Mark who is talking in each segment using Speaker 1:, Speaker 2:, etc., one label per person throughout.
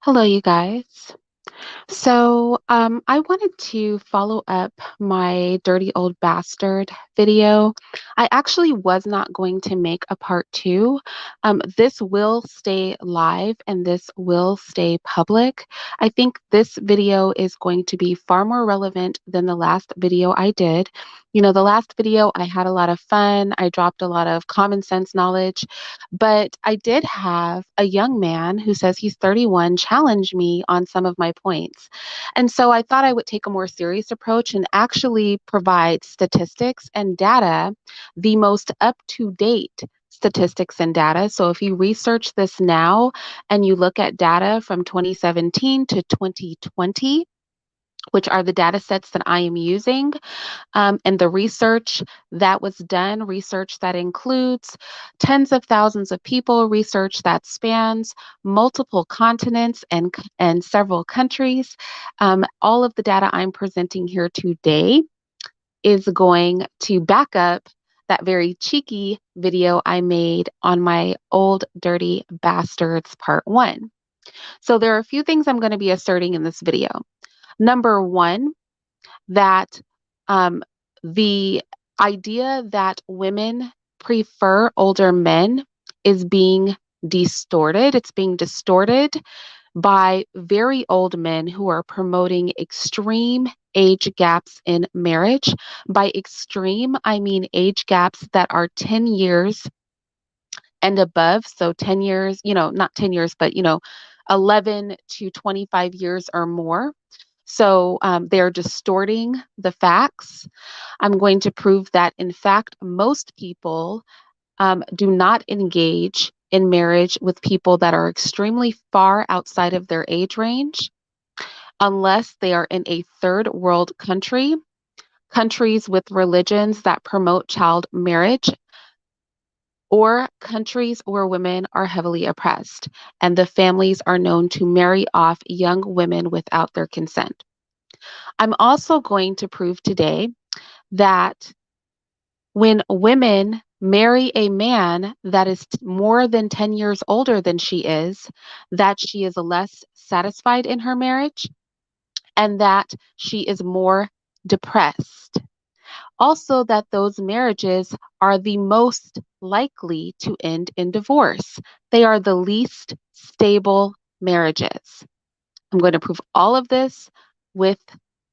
Speaker 1: Hello, you guys. I wanted to follow up my Dirty Old Bastard video. I actually was not going to make a part two. This will stay live and this will stay public. I think this video is going to be far more relevant than the last video I did. The last video, I had a lot of fun. I dropped a lot of common sense knowledge, but I did have a young man who says he's 31 challenge me on some of my points. And so I thought I would take a more serious approach and actually provide statistics and data, the most up to date statistics and data. So if you research this now and you look at data from 2017 to 2020, which are the data sets that I am using, and the research that was done, research that includes tens of thousands of people, research that spans multiple continents and several countries. All of the data I'm presenting here today is going to back up that very cheeky video I made on my Old Dirty Bastards Part 1. So there are a few things I'm going to be asserting in this video. Number one, that um, the idea that women prefer older men is being distorted. It's being distorted by very old men who are promoting extreme age gaps in marriage. By extreme, I mean age gaps that are 10 years and above. So 10 years, not 10 years, but, 11 to 25 years or more. So they're distorting the facts. I'm going to prove that, in fact, most people do not engage in marriage with people that are extremely far outside of their age range unless they are in a third world country, countries with religions that promote child marriage, or countries where women are heavily oppressed and the families are known to marry off young women without their consent. I'm also going to prove today that when women marry a man that is more than 10 years older than she is, that she is less satisfied in her marriage and that she is more depressed. Also, that those marriages are the most likely to end in divorce. They are the least stable marriages. I'm going to prove all of this with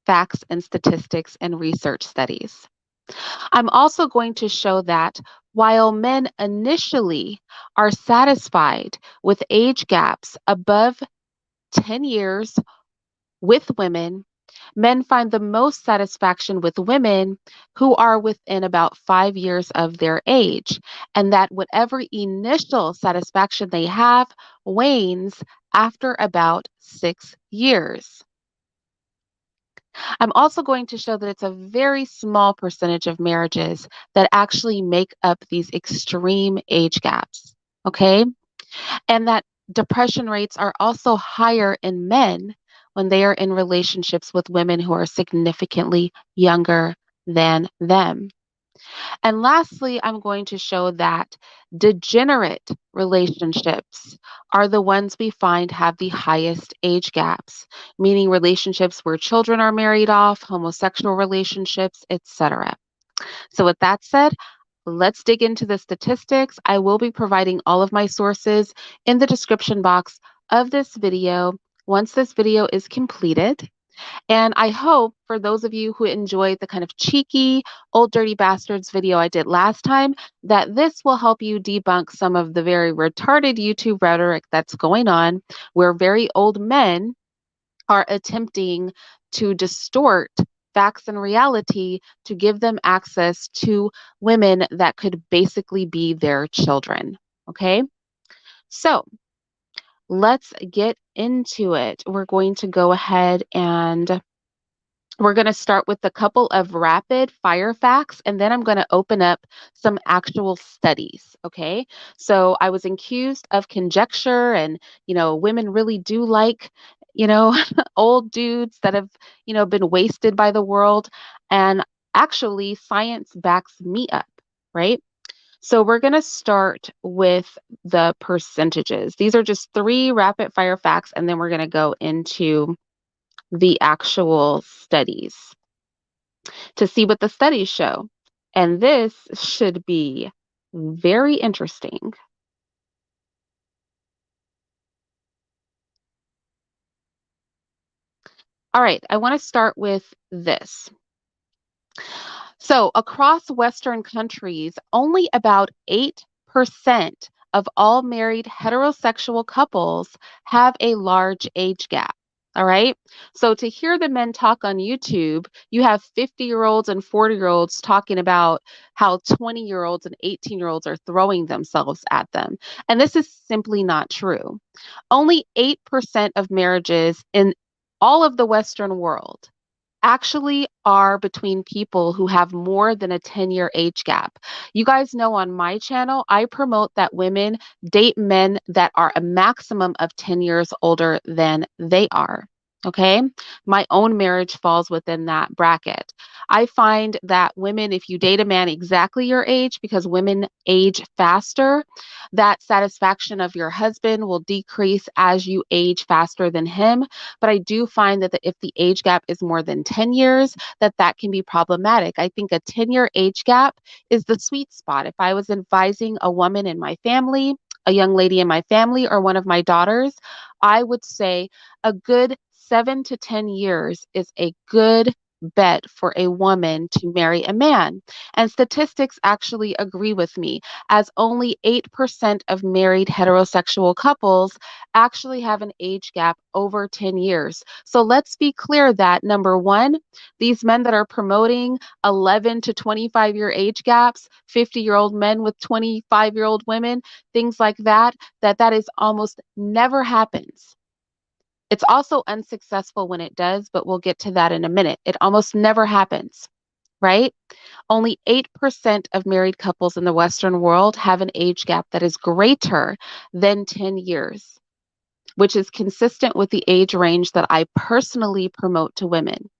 Speaker 1: facts and statistics and research studies. I'm also going to show that while men initially are satisfied with age gaps above 10 years with women, men find the most satisfaction with women who are within about 5 years of their age, and that whatever initial satisfaction they have wanes after about 6 years. I'm also going to show that it's a very small percentage of marriages that actually make up these extreme age gaps. Okay. And that depression rates are also higher in men when they are in relationships with women who are significantly younger than them. And lastly, I'm going to show that degenerate relationships are the ones we find have the highest age gaps, meaning relationships where children are married off, homosexual relationships, etc. So with that said, let's dig into the statistics. I will be providing all of my sources in the description box of this video once this video is completed. And I hope for those of you who enjoyed the kind of cheeky old dirty bastards video I did last time, that this will help you debunk some of the very retarded YouTube rhetoric that's going on, where very old men are attempting to distort facts and reality to give them access to women that could basically be their children. Okay, so let's get into it. We're going to go ahead and we're going to start with a couple of rapid fire facts, and then I'm going to open up some actual studies. Okay. So I was accused of conjecture, and, women really do like, old dudes that have, been wasted by the world. And actually, science backs me up, right? So we're going to start with the percentages. These are just three rapid fire facts, and then we're going to go into the actual studies to see what the studies show. And this should be very interesting. All right, I want to start with this. So, across Western countries, only about 8% of all married heterosexual couples have a large age gap. All right. So, to hear the men talk on YouTube, you have 50-year-olds and 40-year-olds talking about how 20-year-olds and 18-year-olds are throwing themselves at them. And this is simply not true. Only 8% of marriages in all of the Western world actually are between people who have more than a 10-year age gap. You guys know on my channel, I promote that women date men that are a maximum of 10 years older than they are. Okay. My own marriage falls within that bracket. I find that women, if you date a man exactly your age, because women age faster, that satisfaction of your husband will decrease as you age faster than him. But I do find that if the age gap is more than 10 years, that can be problematic. I think a 10-year age gap is the sweet spot. If I was advising a woman in my family, a young lady in my family, or one of my daughters, I would say a good 7 to 10 years is a good bet for a woman to marry a man. And statistics actually agree with me, as only 8% of married heterosexual couples actually have an age gap over 10 years. So let's be clear that number one, these men that are promoting 11 to 25-year age gaps, 50-year-old men with 25-year-old women, things like that, that is almost never happens. It's also unsuccessful when it does, but we'll get to that in a minute. It almost never happens, right? Only 8% of married couples in the Western world have an age gap that is greater than 10 years, which is consistent with the age range that I personally promote to women,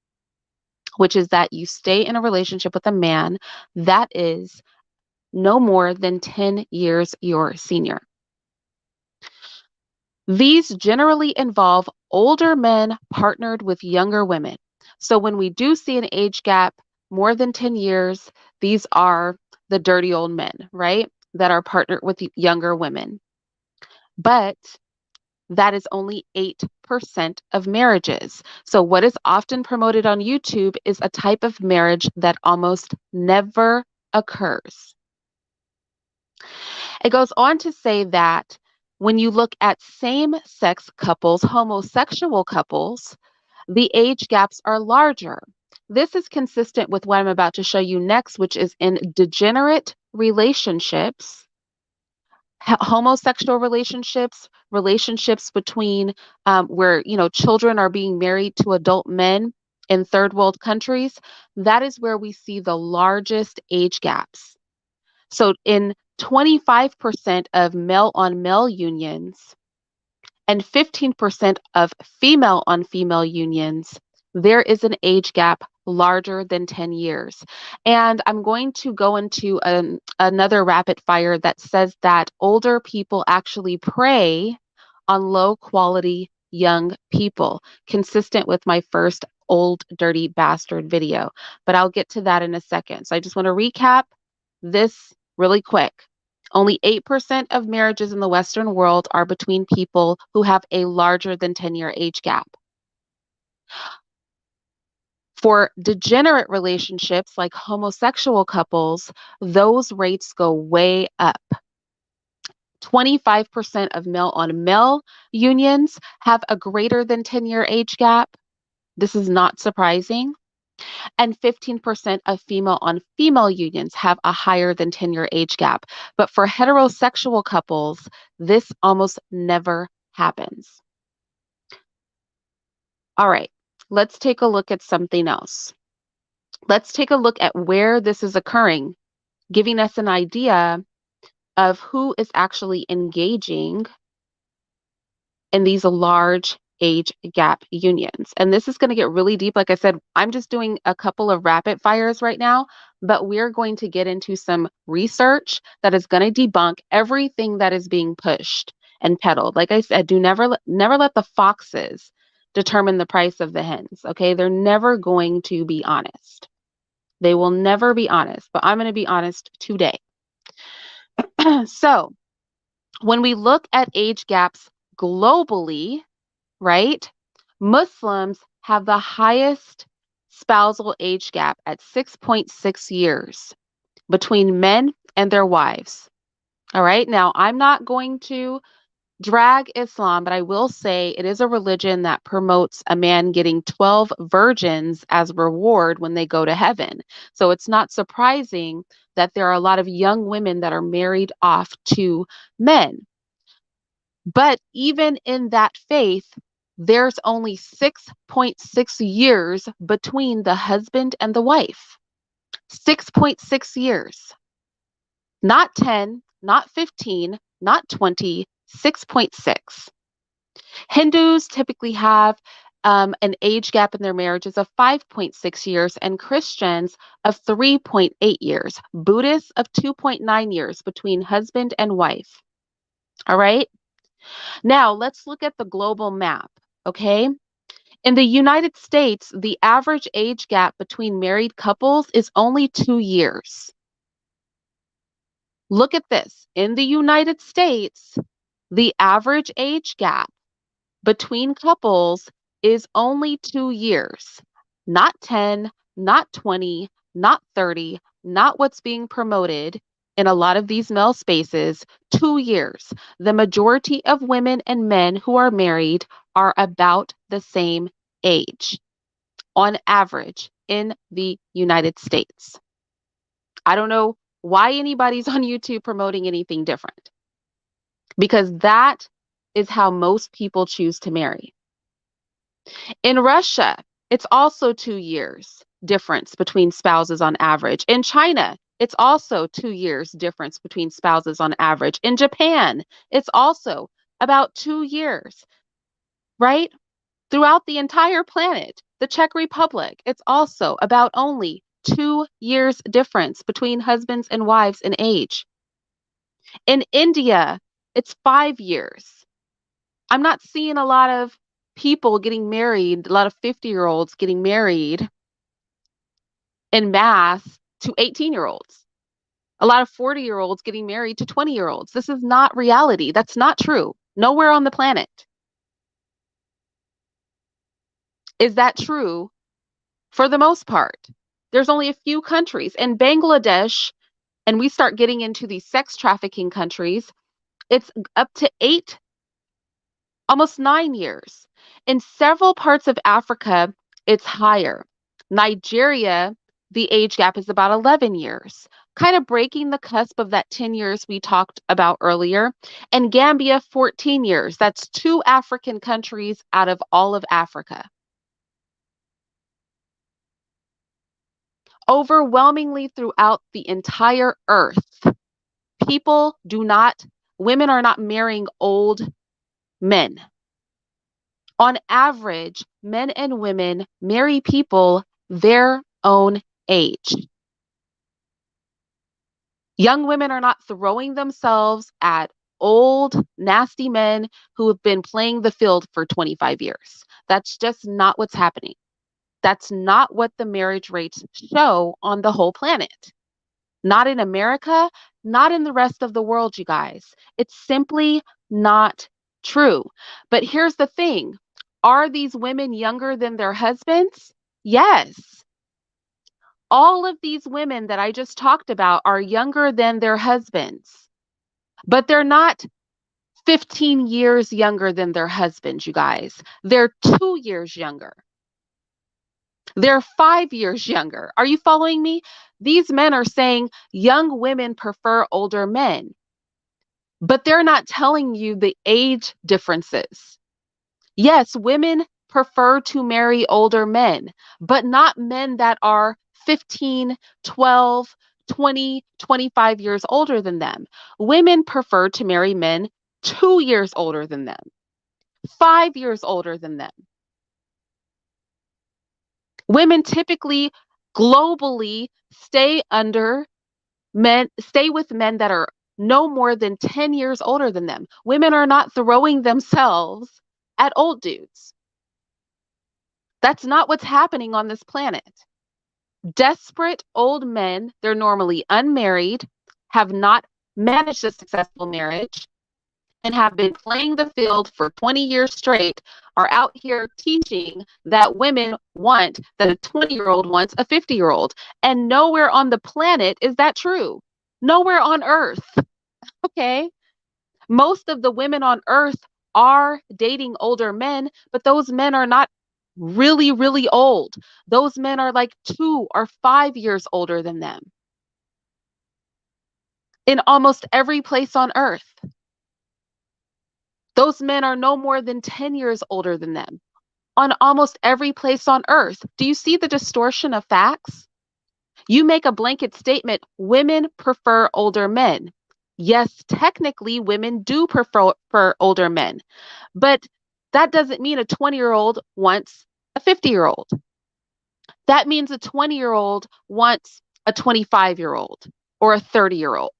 Speaker 1: which is that you stay in a relationship with a man that is no more than 10 years your senior. These generally involve older men partnered with younger women. So when we do see an age gap more than 10 years, these are the dirty old men, right? That are partnered with younger women. But that is only 8% of marriages. So, what is often promoted on YouTube is a type of marriage that almost never occurs. It goes on to say that when you look at same sex couples, homosexual couples, the age gaps are larger. This is consistent with what I'm about to show you next, which is in degenerate relationships, homosexual relationships, relationships between where children are being married to adult men in third world countries. That is where we see the largest age gaps. So in 25% of male on male unions and 15% of female on female unions, there is an age gap larger than 10 years. And I'm going to go into another rapid fire that says that older people actually prey on low quality young people, consistent with my first old dirty bastard video. But I'll get to that in a second. So I just want to recap this really quick. Only 8% of marriages in the Western world are between people who have a larger than 10-year age gap. For degenerate relationships like homosexual couples, those rates go way up. 25% of male on male unions have a greater than 10-year age gap. This is not surprising. And 15% of female on female unions have a higher than 10-year age gap. But for heterosexual couples, this almost never happens. All right, let's take a look at something else. Let's take a look at where this is occurring, giving us an idea of who is actually engaging in these large age gap unions. And this is going to get really deep. Like I said, I'm just doing a couple of rapid fires right now, but we're going to get into some research that is going to debunk everything that is being pushed and peddled. Like I said, never let the foxes determine the price of the hens. Okay, they're never going to be honest. They will never be honest, but I'm going to be honest today. So, when we look at age gaps globally, right? Muslims have the highest spousal age gap at 6.6 years between men and their wives. All right. Now, I'm not going to drag Islam, but I will say it is a religion that promotes a man getting 12 virgins as reward when they go to heaven. So it's not surprising that there are a lot of young women that are married off to men. But even in that faith, there's only 6.6 years between the husband and the wife. 6.6 years. Not 10, not 15, not 20, 6.6. Hindus typically have an age gap in their marriages of 5.6 years and Christians of 3.8 years. Buddhists of 2.9 years between husband and wife. All right. Now, let's look at the global map, okay? In the United States, the average age gap between married couples is only 2 years. Look at this. In the United States, the average age gap between couples is only 2 years. Not 10, not 20, not 30, not what's being promoted in a lot of these male spaces, 2 years. The majority of women and men who are married are about the same age on average in the United States. I don't know why anybody's on YouTube promoting anything different because that is how most people choose to marry. In Russia, it's also 2 years difference between spouses on average. In China, it's also 2 years difference between spouses on average. In Japan, it's also about 2 years, right? Throughout the entire planet, the Czech Republic, it's also about only 2 years difference between husbands and wives in age. In India, it's 5 years. I'm not seeing a lot of people getting married, a lot of 50-year-olds getting married en masse to 18-year-olds. A lot of 40-year-olds getting married to 20-year-olds. This is not reality. That's not true. Nowhere on the planet. Is that true? For the most part. There's only a few countries. In Bangladesh, and we start getting into these sex trafficking countries, it's up to 8, almost 9 years. In several parts of Africa, it's higher. Nigeria, the age gap is about 11 years, kind of breaking the cusp of that 10 years we talked about earlier. And Gambia, 14 years. That's 2 African countries out of all of Africa. Overwhelmingly throughout the entire earth, women are not marrying old men. On average, men and women marry people their own age. Young women are not throwing themselves at old, nasty men who have been playing the field for 25 years. That's just not what's happening. That's not what the marriage rates show on the whole planet. Not in America, not in the rest of the world, you guys. It's simply not true. But here's the thing. Are these women younger than their husbands? Yes. All of these women that I just talked about are younger than their husbands, but they're not 15 years younger than their husbands, you guys. They're 2 years younger. They're 5 years younger. Are you following me? These men are saying young women prefer older men, but they're not telling you the age differences. Yes, women prefer to marry older men, but not men that are 15, 12, 20, 25 years older than them. Women prefer to marry men 2 years older than them. 5 years older than them. Women typically globally stay with men that are no more than 10 years older than them. Women are not throwing themselves at old dudes. That's not what's happening on this planet. Desperate old men, they're normally unmarried, have not managed a successful marriage, and have been playing the field for 20 years straight, are out here teaching that women want, that a 20-year-old wants a 50-year-old. And nowhere on the planet is that true. Nowhere on earth. Okay. Most of the women on earth are dating older men, but those men are not really, really old. Those men are like 2 or 5 years older than them in almost every place on earth. Those men are no more than 10 years older than them on almost every place on earth. Do you see the distortion of facts? You make a blanket statement, women prefer older men. Yes, technically, women do prefer older men, but that doesn't mean a 20-year-old wants a 50-year-old. That means a 20-year-old wants a 25-year-old or a 30-year-old.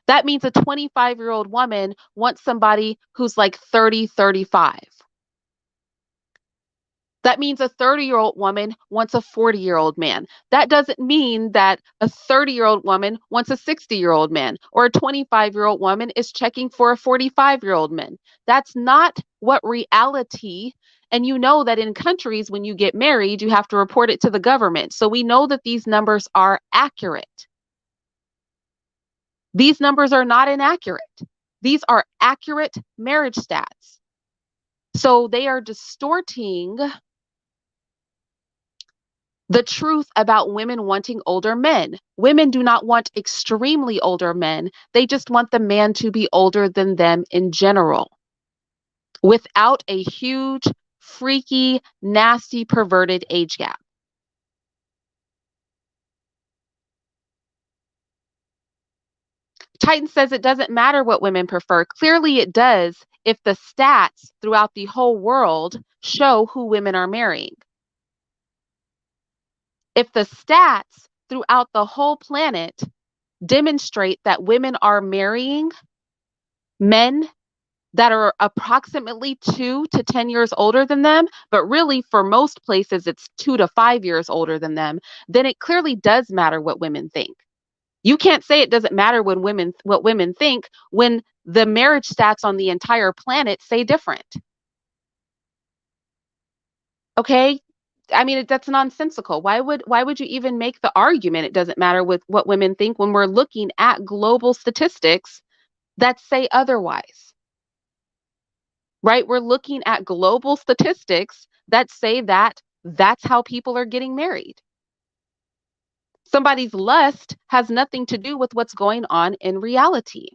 Speaker 1: That means a 25-year-old woman wants somebody who's like 30, 35. That means a 30-year-old woman wants a 40-year-old man. That doesn't mean that a 30-year-old woman wants a 60-year-old man, or a 25-year-old woman is checking for a 45-year-old man. That's not what reality. And you know that in countries, when you get married, you have to report it to the government. So we know that these numbers are accurate. These numbers are not inaccurate. These are accurate marriage stats. So they are distorting the truth about women wanting older men. Women do not want extremely older men. They just want the man to be older than them in general, without a huge, freaky, nasty, perverted age gap. Titan says it doesn't matter what women prefer. Clearly it does if the stats throughout the whole world show who women are marrying. If the stats throughout the whole planet demonstrate that women are marrying men that are approximately 2 to 10 years older than them, but really for most places it's 2 to 5 years older than them, then it clearly does matter what women think. You can't say it doesn't matter what women think when the marriage stats on the entire planet say different. Okay? I mean, that's nonsensical. Why would you even make the argument it doesn't matter with what women think when we're looking at global statistics that say otherwise? Right? We're looking at global statistics that say that that's how people are getting married. Somebody's lust has nothing to do with what's going on in reality.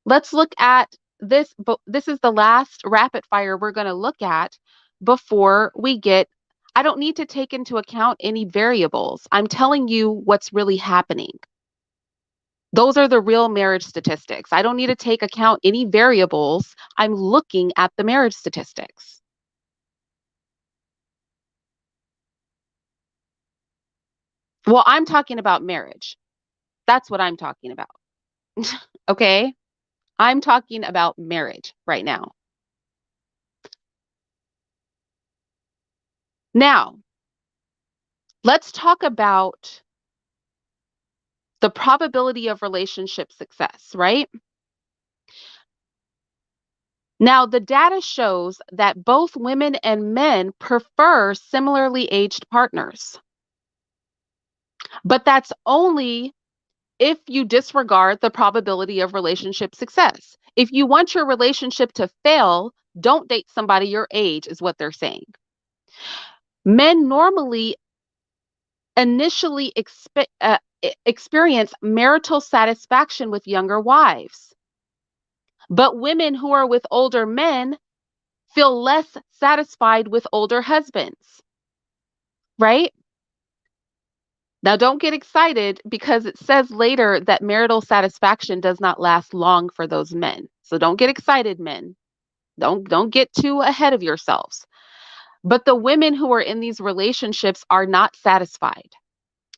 Speaker 1: Let's look at this, but this is the last rapid fire we're going to look at before we get. I don't need to take into account any variables. I'm telling you what's really happening. Those are the real marriage statistics. I don't need to take account any variables. I'm looking at the marriage statistics. Well, I'm talking about marriage. That's what I'm talking about. Okay? I'm talking about marriage right now. Now, let's talk about the probability of relationship success, right? Now, the data shows that both women and men prefer similarly aged partners. But that's only if you disregard the probability of relationship success. If you want your relationship to fail, don't date somebody your age, is what they're saying. Men normally initially experience marital satisfaction with younger wives, but women who are with older men feel less satisfied with older husbands, right? Now, don't get excited because it says later that marital satisfaction does not last long for those men. So don't get excited, men. Don't get too ahead of yourselves. But the women who are in these relationships are not satisfied.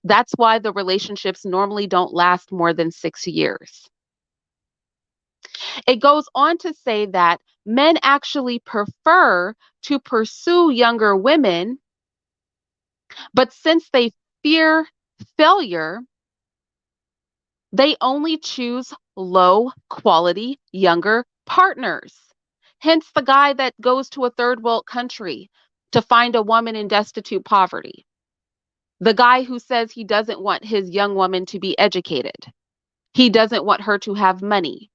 Speaker 1: That's why the relationships normally don't last more than 6 years. It goes on to say that men actually prefer to pursue younger women, but since they fear failure, they only choose low quality younger partners. Hence the guy that goes to a third world country to find a woman in destitute poverty. The guy who says he doesn't want his young woman to be educated. He doesn't want her to have money.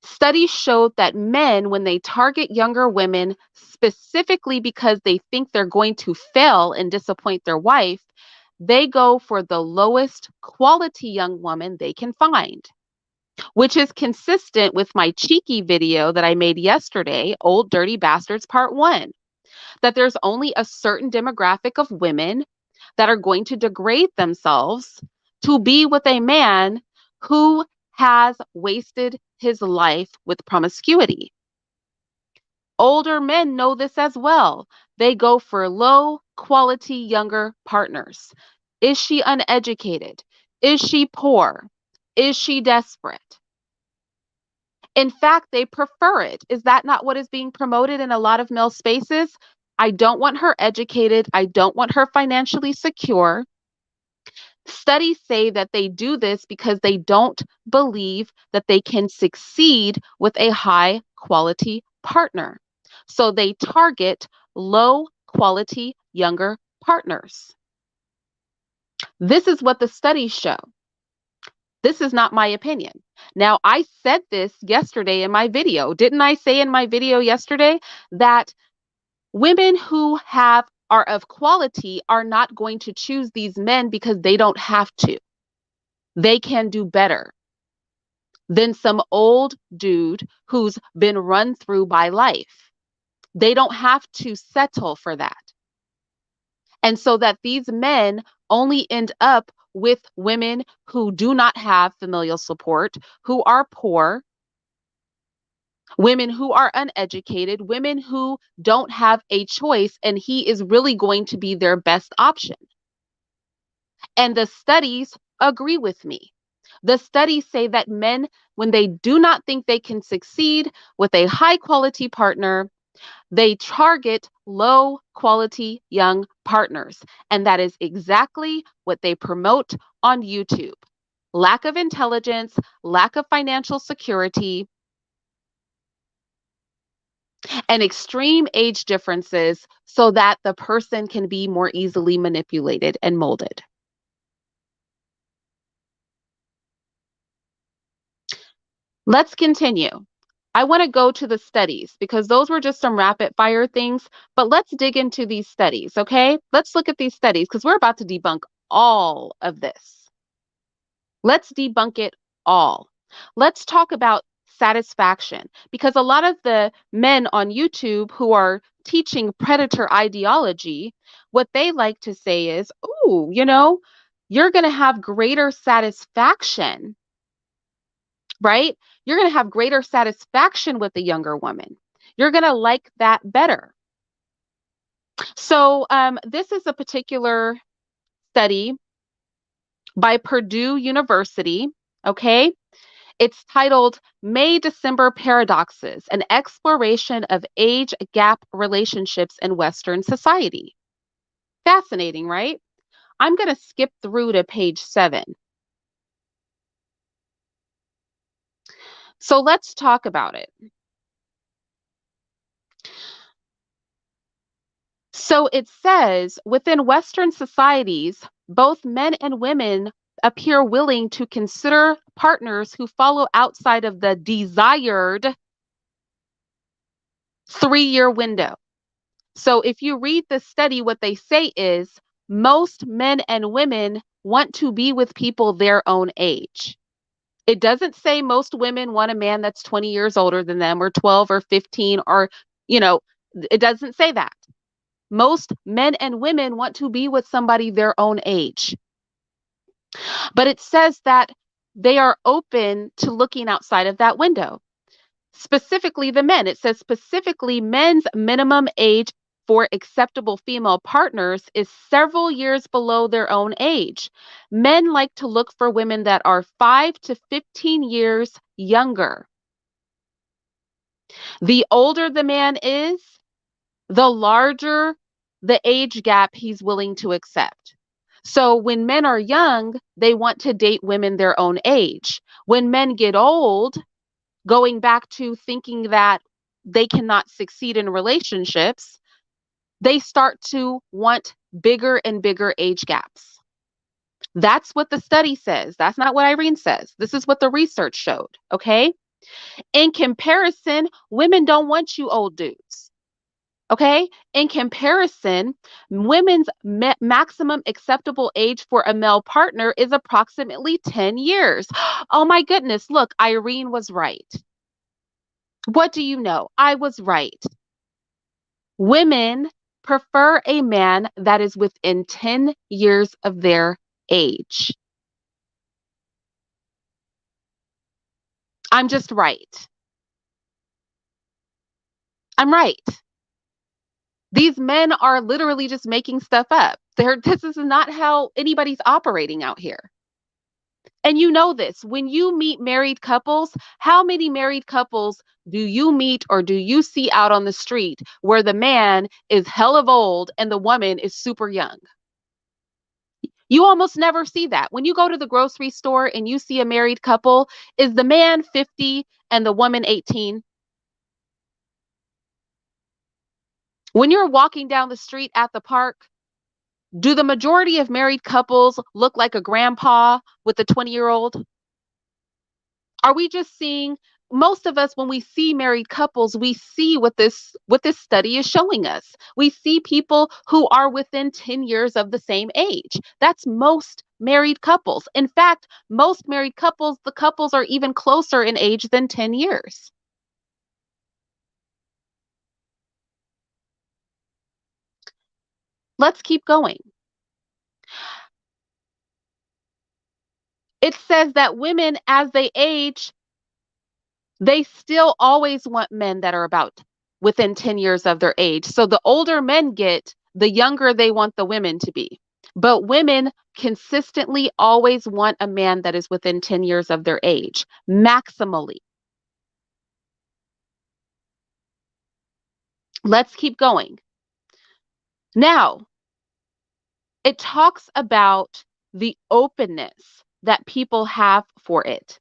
Speaker 1: Studies showed that men, when they target younger women specifically because they think they're going to fail and disappoint their wife, they go for the lowest quality young woman they can find, which is consistent with my cheeky video that I made yesterday, Old Dirty Bastards Part 1, that there's only a certain demographic of women that are going to degrade themselves to be with a man who has wasted his life with promiscuity. Older men know this as well. They go for low quality younger partners. Is she uneducated? Is she poor? Is she desperate? In fact, they prefer it. Is that not what is being promoted in a lot of male spaces? I don't want her educated. I don't want her financially secure. Studies say that they do this because they don't believe that they can succeed with a high quality partner. So they target low quality younger partners. This is what the studies show. This is not my opinion. Now, I said this yesterday in my video. Didn't I say in my video yesterday that women who are of quality are not going to choose these men because they don't have to? They can do better than some old dude who's been run through by life. They don't have to settle for that. And so that these men only end up with women who do not have familial support, who are poor, women who are uneducated, women who don't have a choice, and he is really going to be their best option. And the studies agree with me. The studies say that men, when they do not think they can succeed with a high quality partner, they target low quality young partners. And that is exactly what they promote on YouTube. Lack of intelligence, lack of financial security, and extreme age differences so that the person can be more easily manipulated and molded. Let's continue. I want to go to the studies because those were just some rapid fire things, but let's dig into these studies, okay? Let's look at these studies because we're about to debunk all of this. Let's debunk it all. Let's talk about satisfaction because a lot of the men on YouTube who are teaching predator ideology, what they like to say is, oh, you're going to have greater satisfaction, right? You're going to have greater satisfaction with the younger woman. You're going to like that better. So this is a particular study by Purdue University, okay? It's titled May-December Paradoxes, an exploration of age gap relationships in Western society. Fascinating, right? I'm going to skip through to page 7. So let's talk about it. So it says within Western societies, both men and women appear willing to consider partners who follow outside of the desired 3-year window. So if you read the study, what they say is most men and women want to be with people their own age. It doesn't say most women want a man that's 20 years older than them or 12 or 15 or, it doesn't say that. Most men and women want to be with somebody their own age. But it says that they are open to looking outside of that window. Specifically the men. It says specifically men's minimum age for acceptable female partners is several years below their own age. Men like to look for women that are 5 to 15 years younger. The older the man is, the larger the age gap he's willing to accept. So when men are young, they want to date women their own age. When men get old, going back to thinking that they cannot succeed in relationships, they start to want bigger and bigger age gaps. That's what the study says. That's not what Irene says. This is what the research showed. Okay. In comparison, women don't want you old dudes. Okay. In comparison, women's maximum acceptable age for a male partner is approximately 10 years. Oh my goodness. Look, Irene was right. What do you know? I was right. Women prefer a man that is within 10 years of their age. I'm just right. I'm right. These men are literally just making stuff up. This is not how anybody's operating out here. And you know this, when you meet married couples, how many married couples do you meet or do you see out on the street where the man is hell of old and the woman is super young? You almost never see that. When you go to the grocery store and you see a married couple, is the man 50 and the woman 18? When you're walking down the street at the park, do the majority of married couples look like a grandpa with a 20-year-old? Are we just seeing, most of us when we see married couples, we see what this study is showing us. We see people who are within 10 years of the same age. That's most married couples. In fact, most married couples, the couples are even closer in age than 10 years. Let's keep going. It says that women, as they age, they still always want men that are about within 10 years of their age. So the older men get, the younger they want the women to be. But women consistently always want a man that is within 10 years of their age, maximally. Let's keep going. Now, it talks about the openness that people have for it.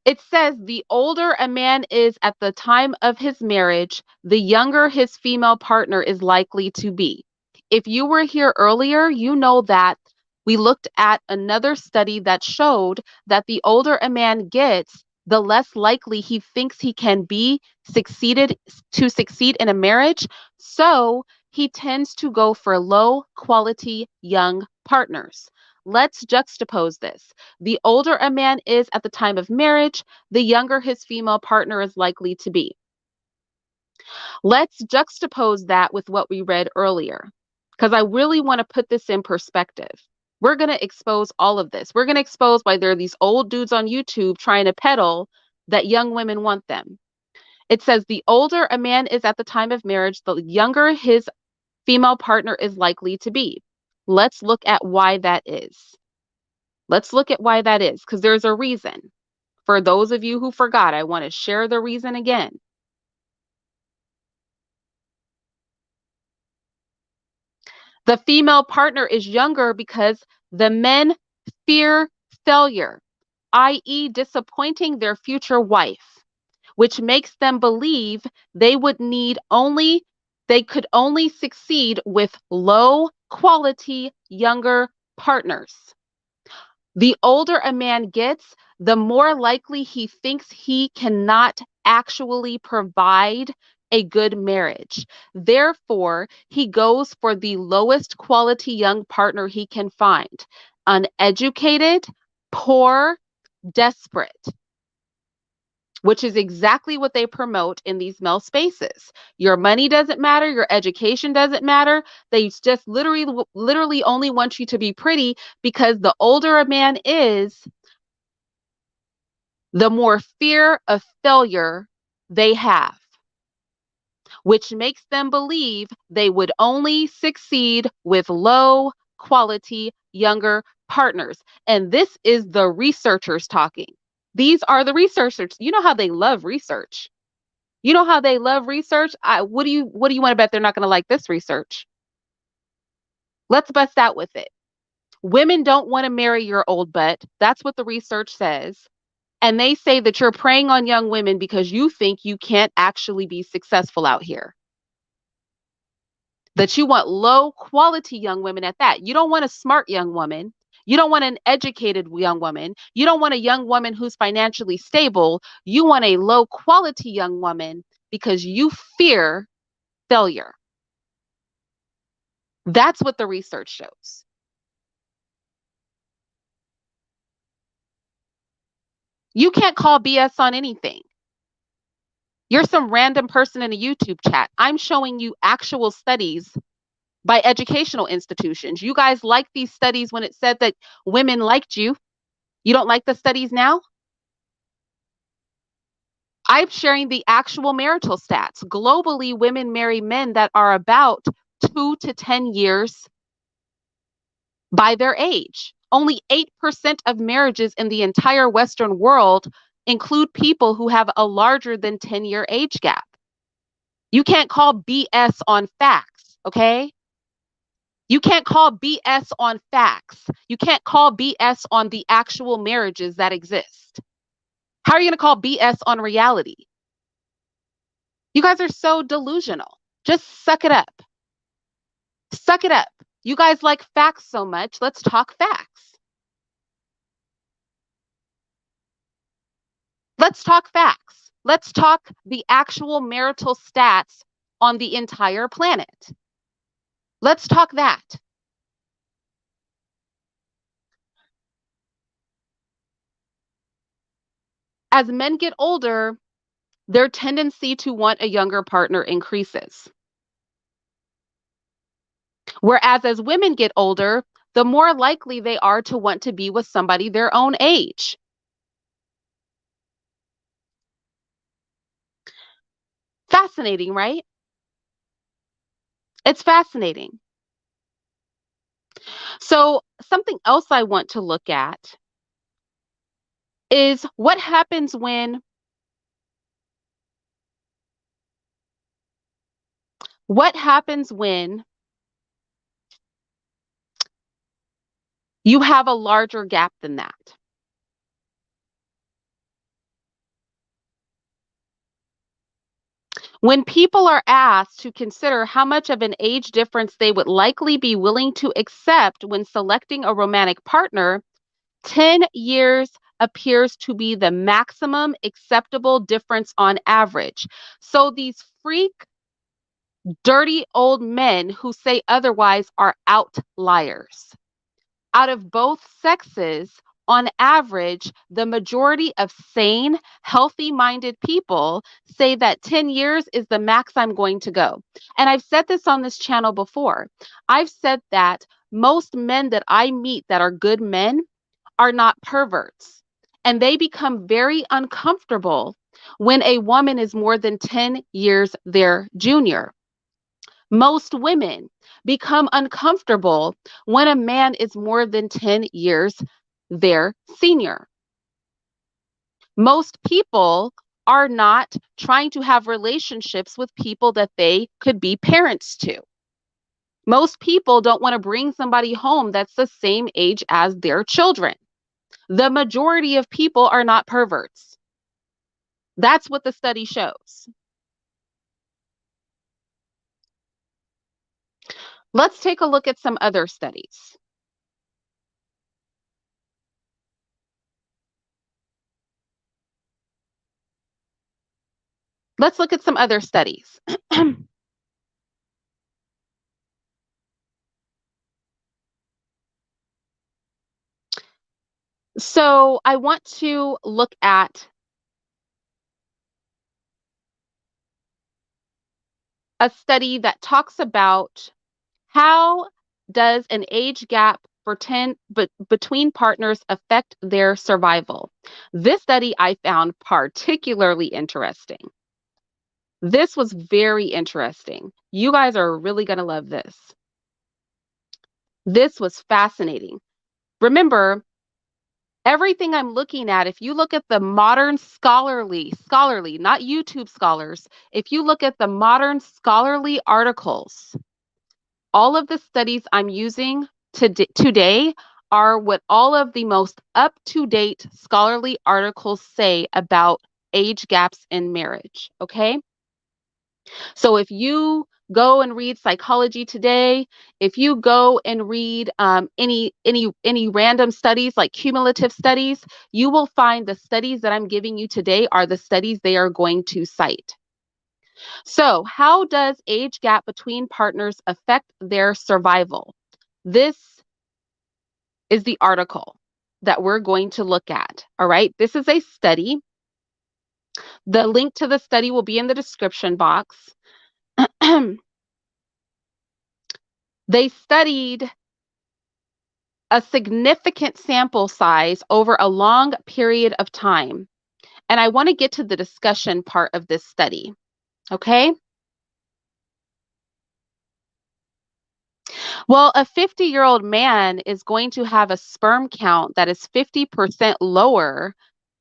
Speaker 1: It says the older a man is at the time of his marriage, the younger his female partner is likely to be. If you were here earlier, you know that we looked at another study that showed that the older a man gets, the less likely he thinks he can be succeed in a marriage. So he tends to go for low quality young partners. Let's juxtapose this. The older a man is at the time of marriage, the younger his female partner is likely to be. Let's juxtapose that with what we read earlier, because I really want to put this in perspective. We're going to expose all of this. We're going to expose why there are these old dudes on YouTube trying to peddle that young women want them. It says the older a man is at the time of marriage, the younger his female partner is likely to be. Let's look at why that is. Let's look at why that is, because there's a reason. For those of you who forgot, I want to share the reason again. The female partner is younger because the men fear failure, i.e., disappointing their future wife, which makes them believe they could only succeed with low quality younger partners. The older a man gets, the more likely he thinks he cannot actually provide a good marriage. Therefore, he goes for the lowest quality young partner he can find. Uneducated, poor, desperate, which is exactly what they promote in these male spaces. Your money doesn't matter, your education doesn't matter. They just literally only want you to be pretty, because the older a man is, the more fear of failure they have, which makes them believe they would only succeed with low quality younger partners. And this is the researchers talking. These are the researchers. You know how they love research. You know how they love research? What do you want to bet they're not going to like this research? Let's bust out with it. Women don't want to marry your old butt. That's what the research says. And they say that you're preying on young women because you think you can't actually be successful out here. That you want low quality young women at that. You don't want a smart young woman. You don't want an educated young woman. You don't want a young woman who's financially stable. You want a low quality young woman because you fear failure. That's what the research shows. You can't call BS on anything. You're some random person in a YouTube chat. I'm showing you actual studies by educational institutions. You guys like these studies when it said that women liked you. You don't like the studies now? I'm sharing the actual marital stats. Globally, women marry men that are about 2 to 10 years by their age. Only 8% of marriages in the entire Western world include people who have a larger than 10-year age gap. You can't call BS on facts, okay? You can't call BS on facts. You can't call BS on the actual marriages that exist. How are you going to call BS on reality? You guys are so delusional. Just suck it up. Suck it up. You guys like facts so much. Let's talk facts. Let's talk facts. Let's talk the actual marital stats on the entire planet. Let's talk that. As men get older, their tendency to want a younger partner increases. Whereas as women get older, the more likely they are to want to be with somebody their own age. Fascinating, right? It's fascinating. So, something else I want to look at is what happens when you have a larger gap than that. When people are asked to consider how much of an age difference they would likely be willing to accept when selecting a romantic partner, 10 years appears to be the maximum acceptable difference on average. So these freak, dirty old men who say otherwise are outliers. Out of both sexes, on average, the majority of sane, healthy minded people say that 10 years is the max I'm going to go. And I've said this on this channel before. I've said that most men that I meet that are good men are not perverts. And they become very uncomfortable when a woman is more than 10 years their junior. Most women become uncomfortable when a man is more than 10 years their senior. Most people are not trying to have relationships with people that they could be parents to. Most people don't want to bring somebody home that's the same age as their children. The majority of people are not perverts. That's what the study shows. Let's take a look at some other studies. Let's look at some other studies. So I want to look at a study that talks about how does an age gap between partners affect their survival. This study I found particularly interesting. This was very interesting. You guys are really going to love this. This was fascinating. Remember, everything I'm looking at, if you look at the modern scholarly, not YouTube scholars, if you look at the modern scholarly articles, all of the studies I'm using today are what all of the most up-to-date scholarly articles say about age gaps in marriage, okay? So if you go and read Psychology Today, if you go and read any random studies like cumulative studies, you will find the studies that I'm giving you today are the studies they are going to cite. So how does age gap between partners affect their survival? This is the article that we're going to look at. All right. This is a study. The link to the study will be in the description box. They studied a significant sample size over a long period of time. And I want to get to the discussion part of this study. Okay. Well, a 50-year-old man is going to have a sperm count that is 50% lower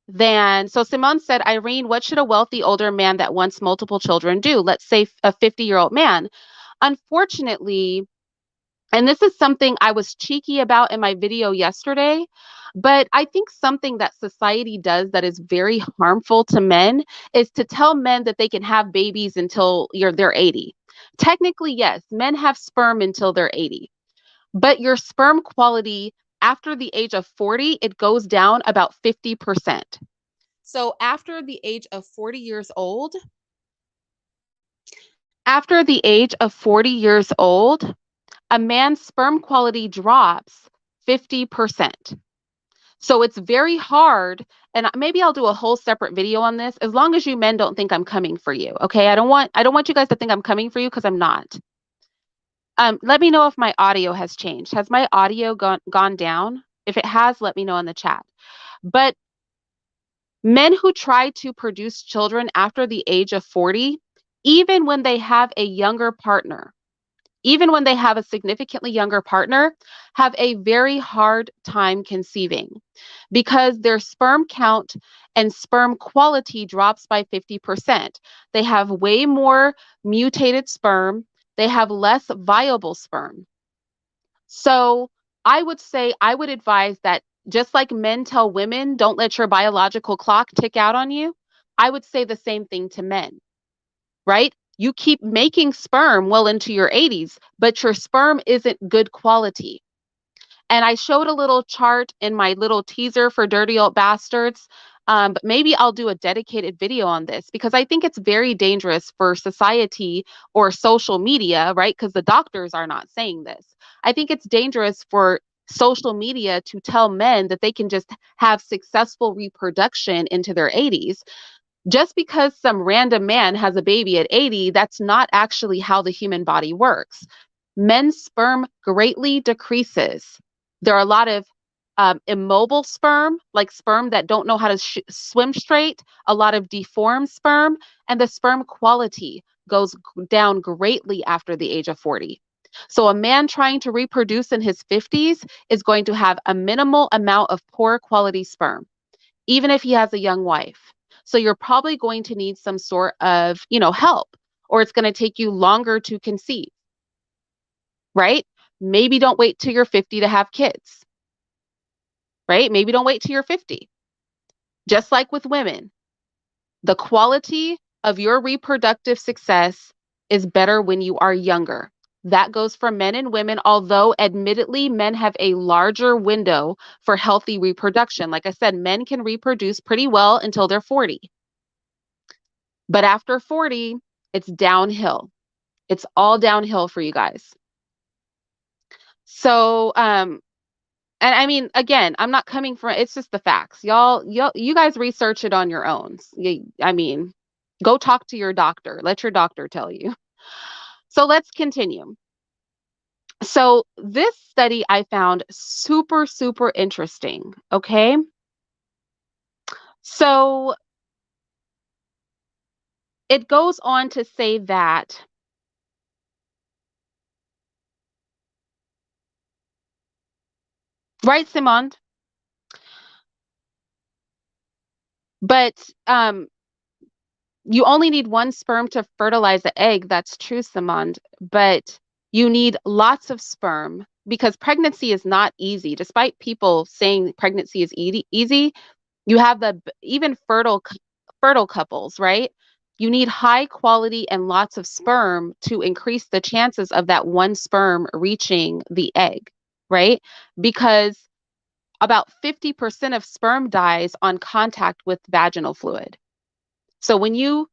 Speaker 1: than. So Simone said, Irene, what should a wealthy older man that wants multiple children do? Let's say a 50-year-old man. Unfortunately, and this is something I was cheeky about in my video yesterday, but I think something that society does that is very harmful to men is to tell men that they can have babies until they're 80. Technically, yes, men have sperm until they're 80, but your sperm quality after the age of 40, it goes down about 50%. So after the age of 40 years old, after the age of 40 years old, a man's sperm quality drops 50%. So it's very hard. And maybe I'll do a whole separate video on this as long as you men don't think I'm coming for you. Okay. I don't want you guys to think I'm coming for you because I'm not. Let me know if my audio has changed. Has my audio gone down? If it has, let me know in the chat. But men who try to produce children after the age of 40, even when they have a younger partner, even when they have a significantly younger partner, have a very hard time conceiving because their sperm count and sperm quality drops by 50%. They have way more mutated sperm. They have less viable sperm. So I would advise that just like men tell women, don't let your biological clock tick out on you, I would say the same thing to men, right? You keep making sperm well into your 80s, but your sperm isn't good quality. And I showed a little chart in my little teaser for Dirty Old Bastards. But maybe I'll do a dedicated video on this because I think it's very dangerous for society or social media, right? Because the doctors are not saying this. I think it's dangerous for social media to tell men that they can just have successful reproduction into their 80s. Just because some random man has a baby at 80, that's not actually how the human body works. Men's sperm greatly decreases. There are a lot of immobile sperm, like sperm that don't know how to swim straight, a lot of deformed sperm, and the sperm quality goes down greatly after the age of 40. So a man trying to reproduce in his 50s is going to have a minimal amount of poor quality sperm, even if he has a young wife. So you're probably going to need some sort of, help, or it's going to take you longer to conceive, right? Maybe don't wait till you're 50 to have kids, right? Maybe don't wait till you're 50. Just like with women, the quality of your reproductive success is better when you are younger. That goes for men and women, although admittedly, men have a larger window for healthy reproduction. Like I said, men can reproduce pretty well until they're 40. But after 40, it's downhill. It's all downhill for you guys. So, and I mean, again, I'm not coming from, it's just the facts. You guys research it on your own. I mean, go talk to your doctor. Let your doctor tell you. So let's continue. So this study I found super, super interesting. Okay. So it goes on to say that, right, Simone? But you only need one sperm to fertilize an egg. That's true, Simond. But you need lots of sperm because pregnancy is not easy. Despite people saying pregnancy is easy, you have even fertile couples, right? You need high quality and lots of sperm to increase the chances of that one sperm reaching the egg, right? Because about 50% of sperm dies on contact with vaginal fluid. So when you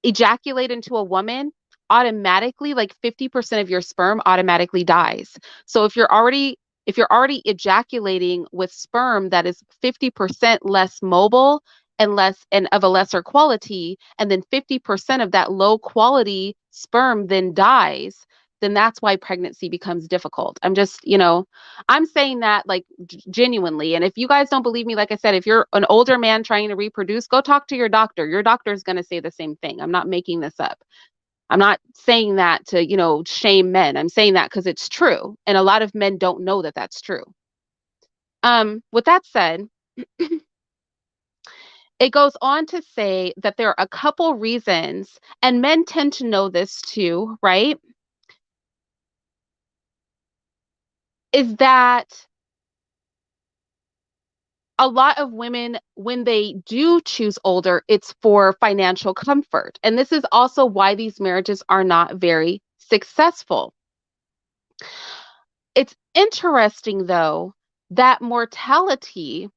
Speaker 1: ejaculate into a woman, automatically like 50% of your sperm automatically dies. So if you're already ejaculating with sperm that is 50% less mobile and of a lesser quality, and then 50% of that low quality sperm then dies, then that's why pregnancy becomes difficult. I'm saying that like genuinely. And if you guys don't believe me, like I said, if you're an older man trying to reproduce, go talk to your doctor. Your doctor is going to say the same thing. I'm not making this up. I'm not saying that to, shame men. I'm saying that because it's true. And a lot of men don't know that that's true. With that said, it goes on to say that there are a couple reasons, and men tend to know this too, right? Is that a lot of women, when they do choose older, it's for financial comfort. And this is also why these marriages are not very successful. It's interesting, though, that mortality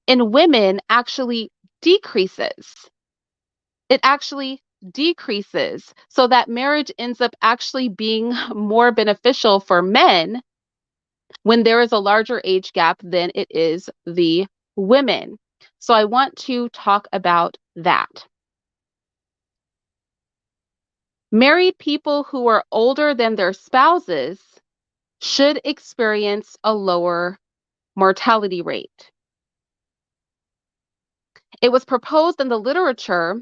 Speaker 1: in women actually decreases. It actually decreases so that marriage ends up actually being more beneficial for men when there is a larger age gap than it is the women. So I want to talk about that. Married people who are older than their spouses should experience a lower mortality rate. It was proposed in the literature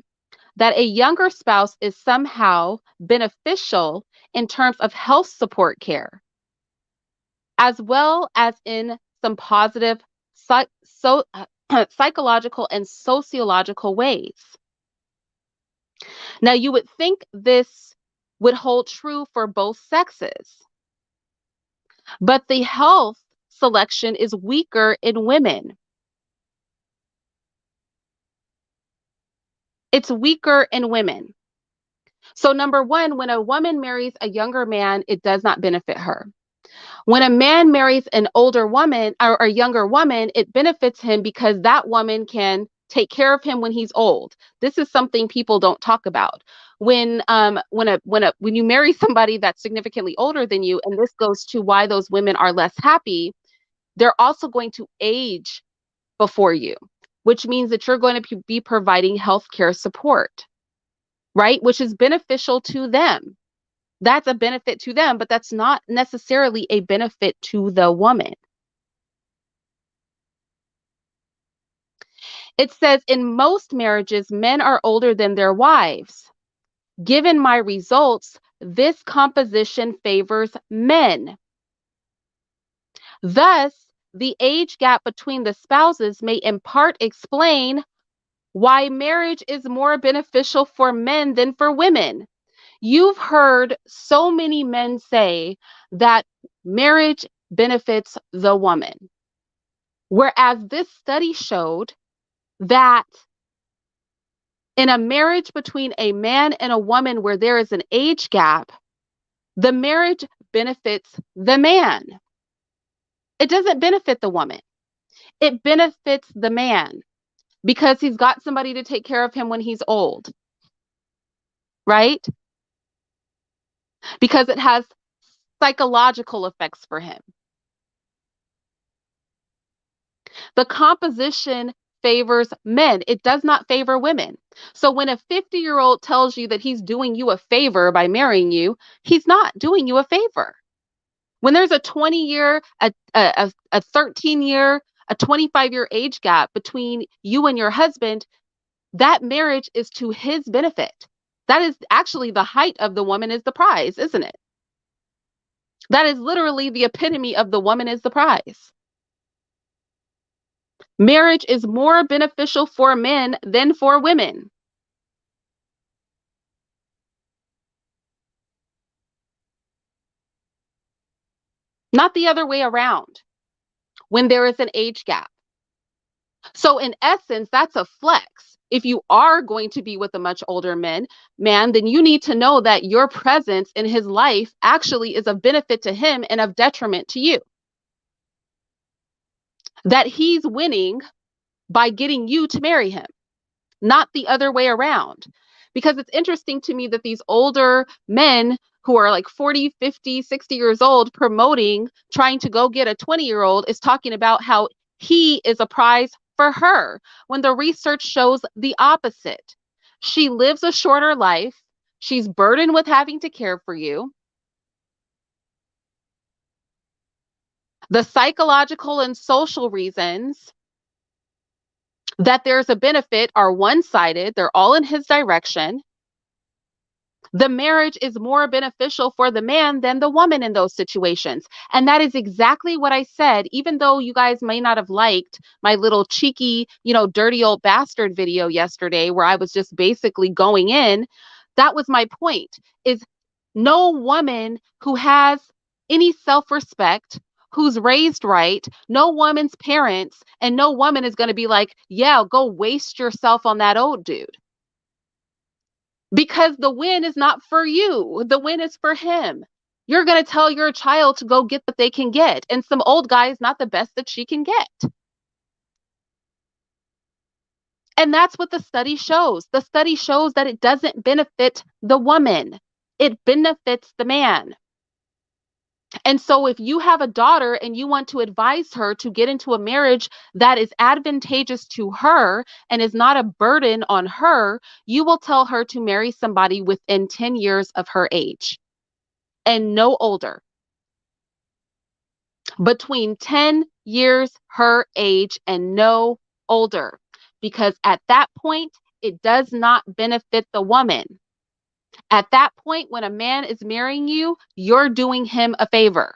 Speaker 1: that a younger spouse is somehow beneficial in terms of health support care, as well as in some positive psychological and sociological ways. Now, you would think this would hold true for both sexes, but the health selection is weaker in women. It's weaker in women. So, number one, when a woman marries a younger man, it does not benefit her. When a man marries an older woman or a younger woman, it benefits him because that woman can take care of him when he's old. This is something people don't talk about. When you marry somebody that's significantly older than you, and this goes to why those women are less happy, they're also going to age before you, which means that you're going to be providing healthcare support, right? Which is beneficial to them. That's a benefit to them, but that's not necessarily a benefit to the woman. It says in most marriages, men are older than their wives. Given my results, this composition favors men. Thus, the age gap between the spouses may in part explain why marriage is more beneficial for men than for women. You've heard so many men say that marriage benefits the woman, whereas this study showed that in a marriage between a man and a woman where there is an age gap, the marriage benefits the man. It doesn't benefit the woman. It benefits the man because he's got somebody to take care of him when he's old, right? Because it has psychological effects for him. The composition favors men. It does not favor women. So when a 50-year-old tells you that he's doing you a favor by marrying you, he's not doing you a favor. When there's a 20-year, a 13-year, a 25-year age gap between you and your husband, that marriage is to his benefit. That is actually the height of the woman is the prize, isn't it? That is literally the epitome of the woman is the prize. Marriage is more beneficial for men than for women. Not the other way around when there is an age gap. So in essence, that's a flex. If you are going to be with a much older man, then you need to know that your presence in his life actually is of benefit to him and of detriment to you. That he's winning by getting you to marry him, not the other way around. Because it's interesting to me that these older men who are like 40, 50, 60 years old promoting trying to go get a 20-year-old is talking about how he is a prize for her when the research shows the opposite. She lives a shorter life. She's burdened with having to care for you. The psychological and social reasons that there's a benefit are one-sided. They're all in his direction. The marriage is more beneficial for the man than the woman in those situations. And that is exactly what I said, even though you guys may not have liked my little cheeky, dirty old bastard video yesterday where I was just basically going in. That was my point, is no woman who has any self-respect, who's raised right, no woman's parents, and no woman is going to be like, yeah, go waste yourself on that old dude. Because the win is not for you. The win is for him. You're going to tell your child to go get what they can get. And some old guy is not the best that she can get. And that's what the study shows. The study shows that it doesn't benefit the woman. It benefits the man. And so if you have a daughter and you want to advise her to get into a marriage that is advantageous to her and is not a burden on her, you will tell her to marry somebody within 10 years of her age and no older. Between 10 years her age and no older. Because at that point, it does not benefit the woman. At that point, when a man is marrying you, you're doing him a favor.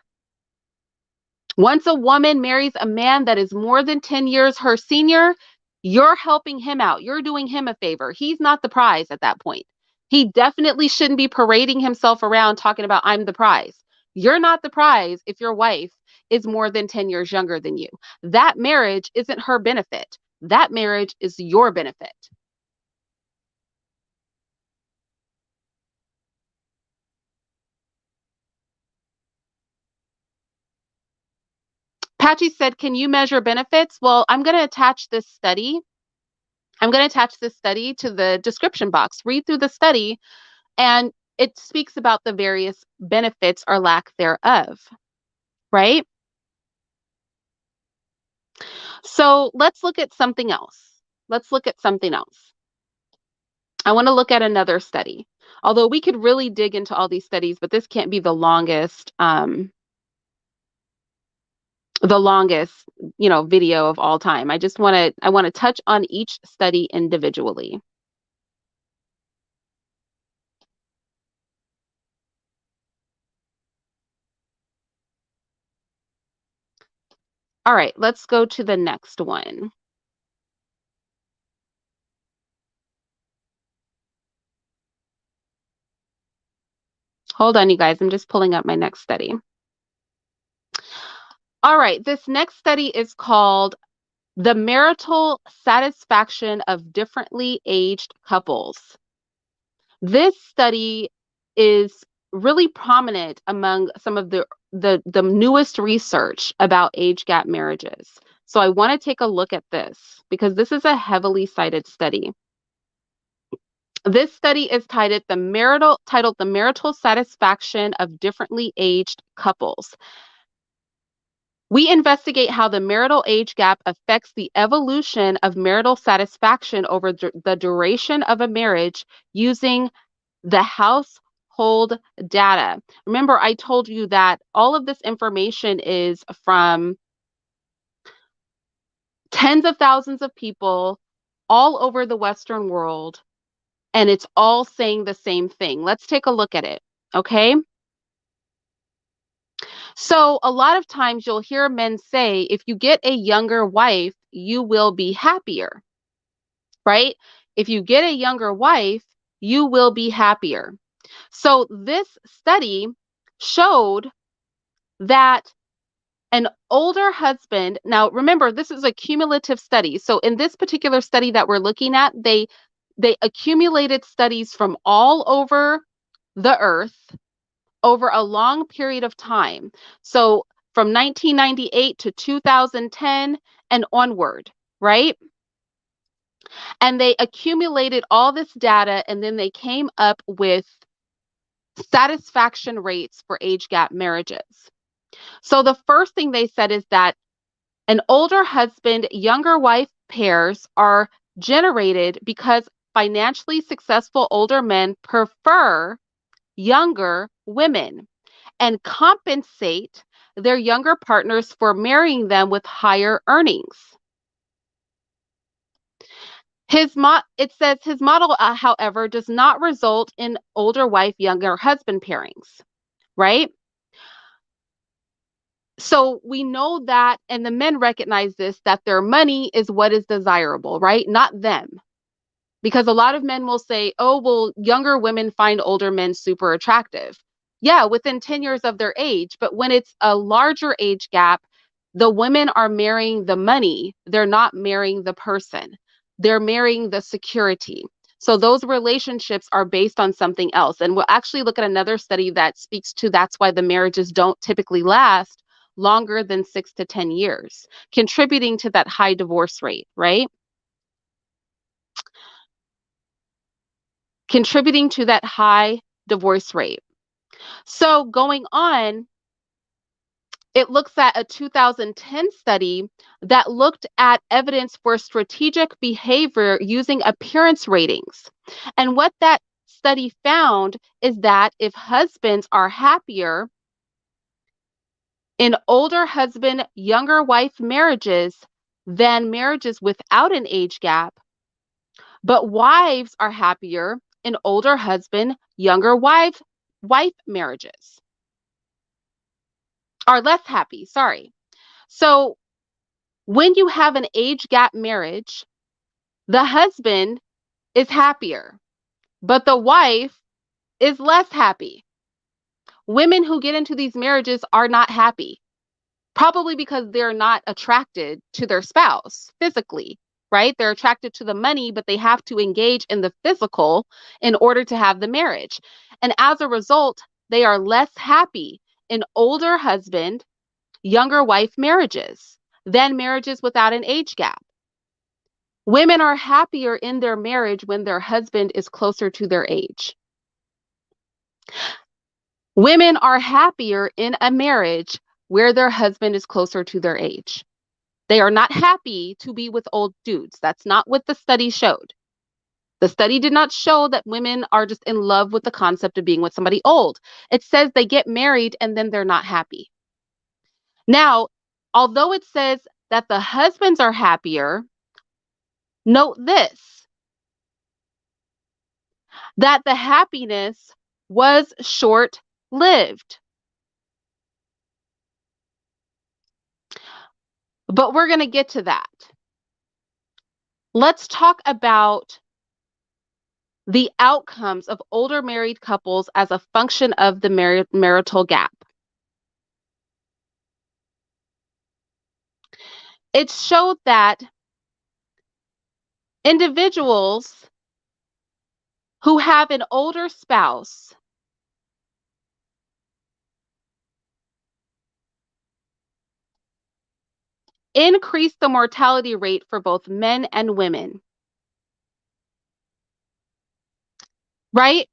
Speaker 1: Once a woman marries a man that is more than 10 years her senior, you're helping him out. You're doing him a favor. He's not the prize at that point. He definitely shouldn't be parading himself around talking about, I'm the prize. You're not the prize if your wife is more than 10 years younger than you. That marriage isn't her benefit. That marriage is your benefit. Patchy said, can you measure benefits? Well, I'm going to attach this study. I'm going to attach this study to the description box. Read through the study, and it speaks about the various benefits or lack thereof, right? So let's look at something else. Let's look at something else. I want to look at another study. Although we could really dig into all these studies, but this can't be the longest video of all time. I want to touch on each study individually. All right, let's go to the next one. Hold on, you guys. I'm just pulling up my next study. All right, this next study is called The Marital Satisfaction of Differently Aged Couples. This study is really prominent among some of the newest research about age gap marriages. So I want to take a look at this because this is a heavily cited study. This study is titled The Marital Satisfaction of Differently Aged Couples. We investigate how the marital age gap affects the evolution of marital satisfaction over the duration of a marriage using the polled data. Remember, I told you that all of this information is from tens of thousands of people all over the Western world, and it's all saying the same thing. Let's take a look at it, okay? So a lot of times you'll hear men say, if you get a younger wife, you will be happier, right? If you get a younger wife, you will be happier. So this study showed that an older husband, now remember, this is a cumulative study. So in this particular study that we're looking at, they accumulated studies from all over the earth over a long period of time. So from 1998 to 2010 and onward, right? And they accumulated all this data and then they came up with satisfaction rates for age gap marriages. So the first thing they said is that an older husband, younger wife pairs are generated because financially successful older men prefer younger women and compensate their younger partners for marrying them with higher earnings. It says his model, however, does not result in older wife, younger husband pairings, right? So we know that, and the men recognize this, that their money is what is desirable, right? Not them. Because a lot of men will say, oh, well, younger women find older men super attractive. Yeah, within 10 years of their age. But when it's a larger age gap, the women are marrying the money. They're not marrying the person. They're marrying the security. So those relationships are based on something else. And we'll actually look at another study that speaks to that's why the marriages don't typically last longer than 6 to 10 years, contributing to that high divorce rate, right? Contributing to that high divorce rate. So going on, it looks at a 2010 study that looked at evidence for strategic behavior using appearance ratings. And what that study found is that if husbands are happier in older husband, younger wife marriages than marriages without an age gap, but wives are happier in older husband, younger wife marriages. Are less happy, sorry. So when you have an age gap marriage, the husband is happier, but the wife is less happy. Women who get into these marriages are not happy, probably because they're not attracted to their spouse physically, right? They're attracted to the money, but they have to engage in the physical in order to have the marriage. And as a result, they are less happy in older husband, younger wife marriages than marriages without an age gap. Women are happier in their marriage when their husband is closer to their age. Women are happier in a marriage where their husband is closer to their age. They are not happy to be with old dudes. That's not what the study showed. The study did not show that women are just in love with the concept of being with somebody old. It says they get married and then they're not happy. Now, although it says that the husbands are happier, note this, that the happiness was short-lived. But we're going to get to that. Let's talk about the outcomes of older married couples as a function of the marital gap. It showed that individuals who have an older spouse increase the mortality rate for both men and women. Right?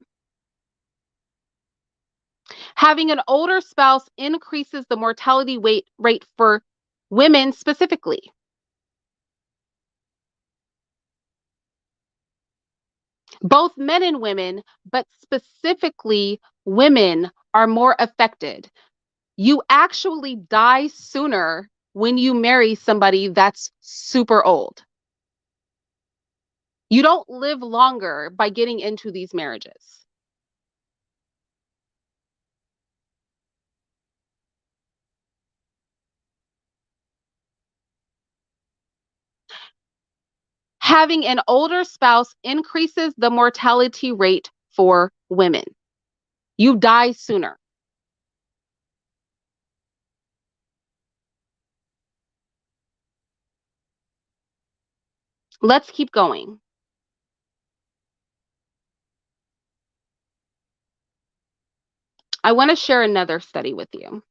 Speaker 1: Having an older spouse increases the mortality rate for women specifically. Both men and women, but specifically women are more affected. You actually die sooner when you marry somebody that's super old. You don't live longer by getting into these marriages. Having an older spouse increases the mortality rate for women. You die sooner. Let's keep going. I want to share another study with you.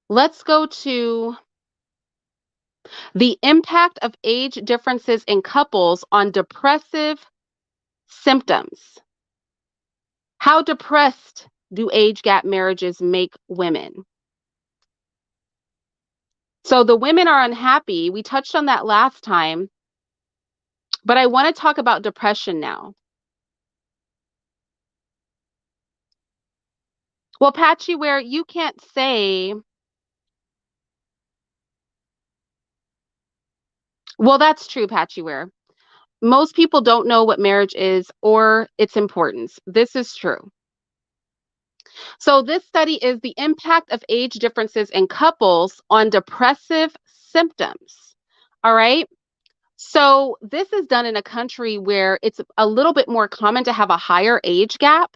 Speaker 1: Let's go to the impact of age differences in couples on depressive symptoms. How depressed do age gap marriages make women? So the women are unhappy. We touched on that last time, but I want to talk about depression now. Well, Patchy, where you can't say, well, that's true, Patchyware. Most people don't know what marriage is or its importance. This is true. So, this study is the impact of age differences in couples on depressive symptoms. All right. So, this is done in a country where it's a little bit more common to have a higher age gap.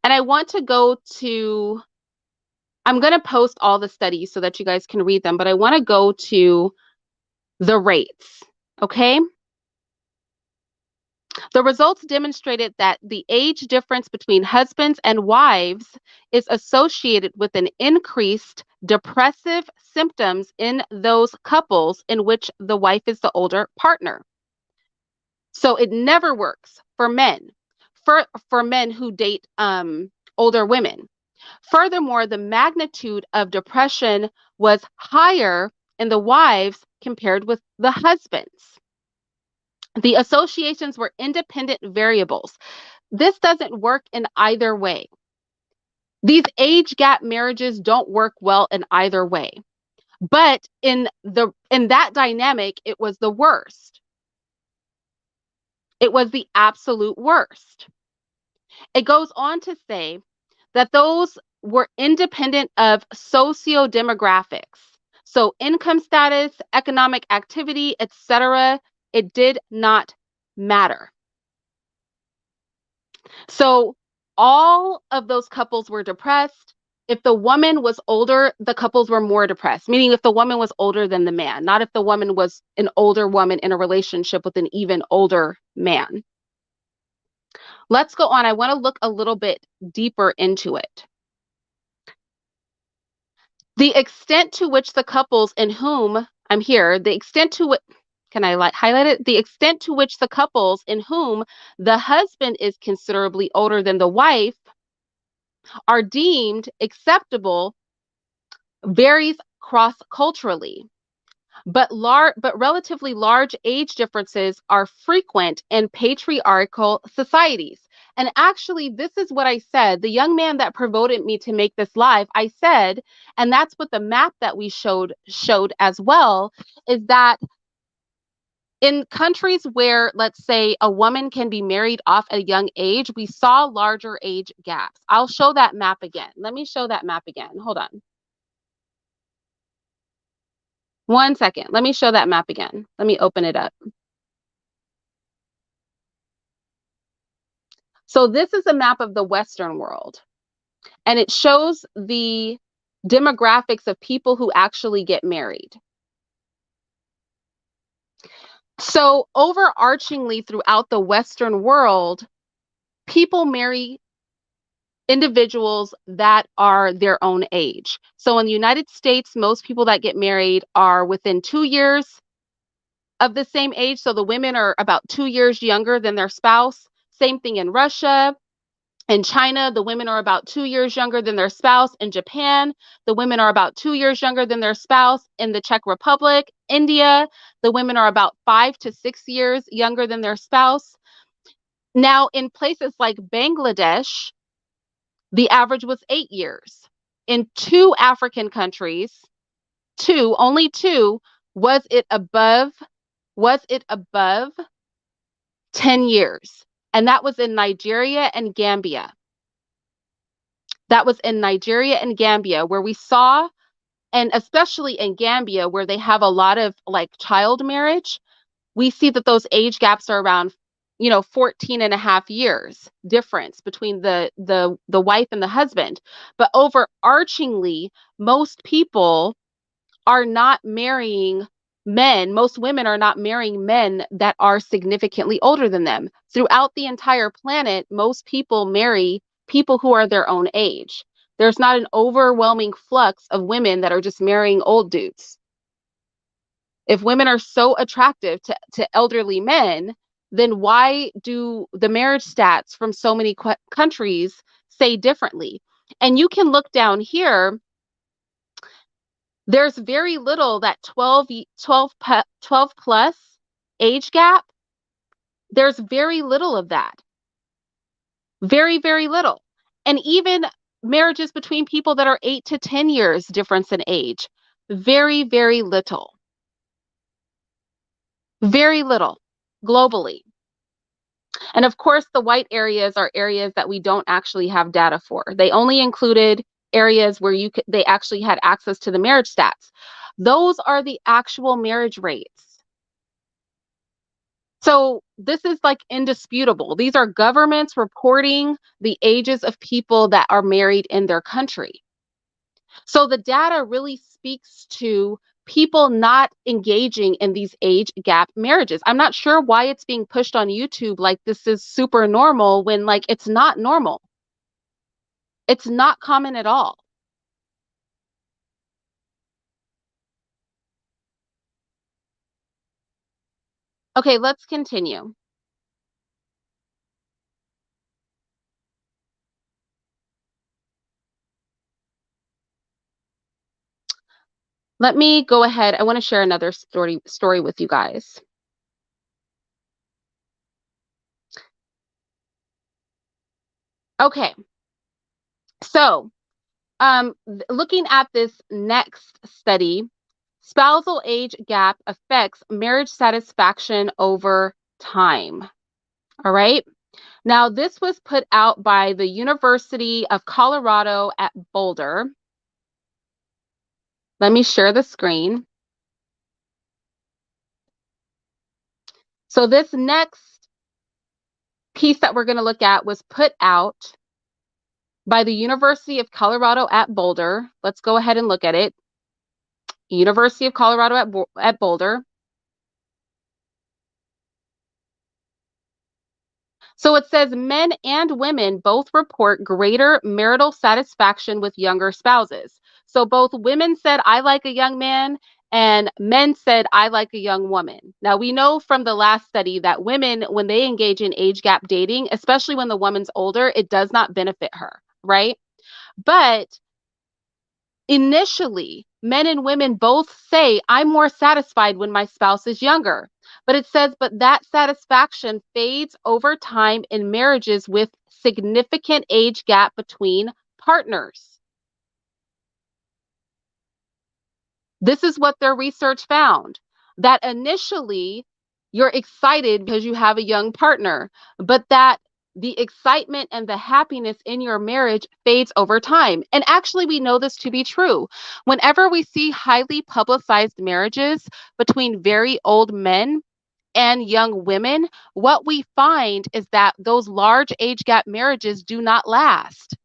Speaker 1: And I want to go to, I'm going to post all the studies so that you guys can read them, but I want to go to the rates. Okay. The results demonstrated that the age difference between husbands and wives is associated with an increased depressive symptoms in those couples in which the wife is the older partner. So it never works for men, for men who date older women. Furthermore, the magnitude of depression was higher in the wives compared with the husbands. The associations were independent variables. This doesn't work in either way. These age gap marriages don't work well in either way. But in that dynamic, it was the worst. It was the absolute worst. It goes on to say that those were independent of socio-demographics. So income status, economic activity, etc., it did not matter. So all of those couples were depressed. If the woman was older, the couples were more depressed, meaning if the woman was older than the man, not if the woman was an older woman in a relationship with an even older man. Let's go on. I want to look a little bit deeper into it. The extent to which the couples in whom I'm here, the extent to which, can I highlight it? The extent to which the couples in whom the husband is considerably older than the wife are deemed acceptable varies cross-culturally, but relatively large age differences are frequent in patriarchal societies. And actually, this is what I said. The young man that promoted me to make this live, I said, and that's what the map that we showed as well, is that in countries where, let's say, a woman can be married off at a young age, we saw larger age gaps. I'll show that map again. Let me show that map again. Hold on. 1 second. Let me show that map again. Let me open it up. So this is a map of the Western world, and it shows the demographics of people who actually get married. So overarchingly throughout the Western world, people marry individuals that are their own age. So in the United States, most people that get married are within 2 years. of the same age. So the women are about 2 years younger than their spouse. Same thing in Russia. In China, the women are about 2 years younger than their spouse. In Japan, the women are about 2 years younger than their spouse. In the Czech Republic, India, the women are about 5 to 6 years younger than their spouse. Now, in places like Bangladesh, the average was 8 years. In two African countries, only two, was it above 10 years. And that was in Nigeria and Gambia. That was in Nigeria and Gambia, where we saw, and especially in Gambia, where they have a lot of like child marriage, we see that those age gaps are around 14 and a half years difference between the wife and the husband. But overarchingly, most people are not marrying men, most women are not marrying men that are significantly older than them. Throughout the entire planet, most people marry people who are their own age. There's not an overwhelming flux of women that are just marrying old dudes. If women are so attractive to elderly men, then why do the marriage stats from so many countries say differently? And you can look down here. There's very little that 12 plus age gap. There's very little of that. Very, very little. And even marriages between people that are 8 to 10 years difference in age. Very, very little. Very little globally. And of course, the white areas are areas that we don't actually have data for. They only included areas where they actually had access to the marriage stats. Those are the actual marriage rates. So this is like indisputable. These are governments reporting the ages of people that are married in their country. So the data really speaks to people not engaging in these age gap marriages. I'm not sure why it's being pushed on YouTube like this is super normal when like it's not normal. It's not common at all. Okay, let's continue. Let me go ahead. I want to share another story with you guys. Okay. So, looking at this next study, spousal age gap affects marriage satisfaction over time. All right. Now, this was put out by the University of Colorado at Boulder. Let me share the screen. So this next piece that we're going to look at was put out by the University of Colorado at Boulder. Let's go ahead and look at it. University of Colorado at Boulder. So it says men and women both report greater marital satisfaction with younger spouses. So both women said, I like a young man, and men said, I like a young woman. Now, we know from the last study that women, when they engage in age gap dating, especially when the woman's older, it does not benefit her, right? But initially, men and women both say, I'm more satisfied when my spouse is younger. But it says, but that satisfaction fades over time in marriages with significant age gap between partners. This is what their research found, that initially you're excited because you have a young partner, but that the excitement and the happiness in your marriage fades over time. And actually, we know this to be true. Whenever we see highly publicized marriages between very old men and young women, what we find is that those large age gap marriages do not last.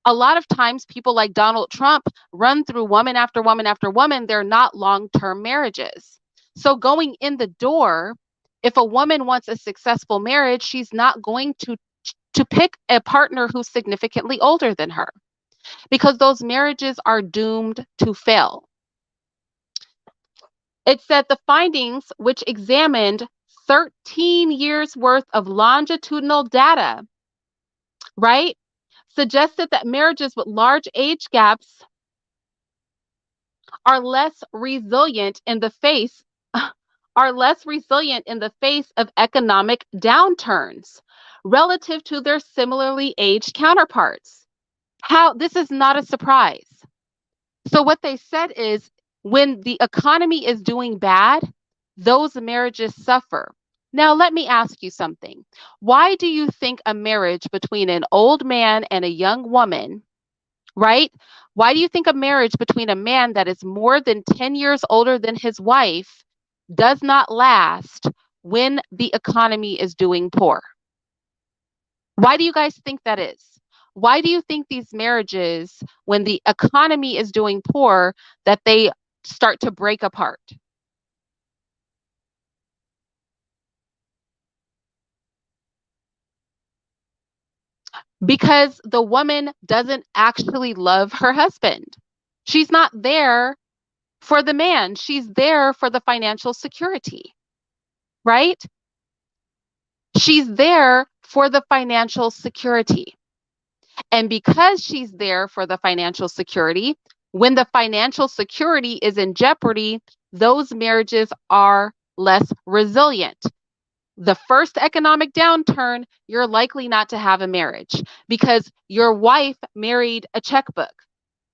Speaker 1: A lot of times, people like Donald Trump run through woman after woman after woman. They're not long-term marriages. So going in the door, if a woman wants a successful marriage, she's not going to pick a partner who's significantly older than her, because those marriages are doomed to fail. It said the findings, which examined 13 years worth of longitudinal data, right, suggested that marriages with large age gaps are less resilient in the face of economic downturns relative to their similarly aged counterparts. How this is not a surprise. So what they said is when the economy is doing bad, those marriages suffer. Now let me ask you something. Why do you think a marriage between an old man and a young woman, right? Why do you think a marriage between a man that is more than 10 years older than his wife does not last when the economy is doing poor? Why do you guys think that is? Why do you think these marriages, when the economy is doing poor, that they start to break apart? Because the woman doesn't actually love her husband. She's not there for the man, she's there for the financial security, right? She's there for the financial security. And because she's there for the financial security, when the financial security is in jeopardy, those marriages are less resilient. The first economic downturn, you're likely not to have a marriage because your wife married a checkbook.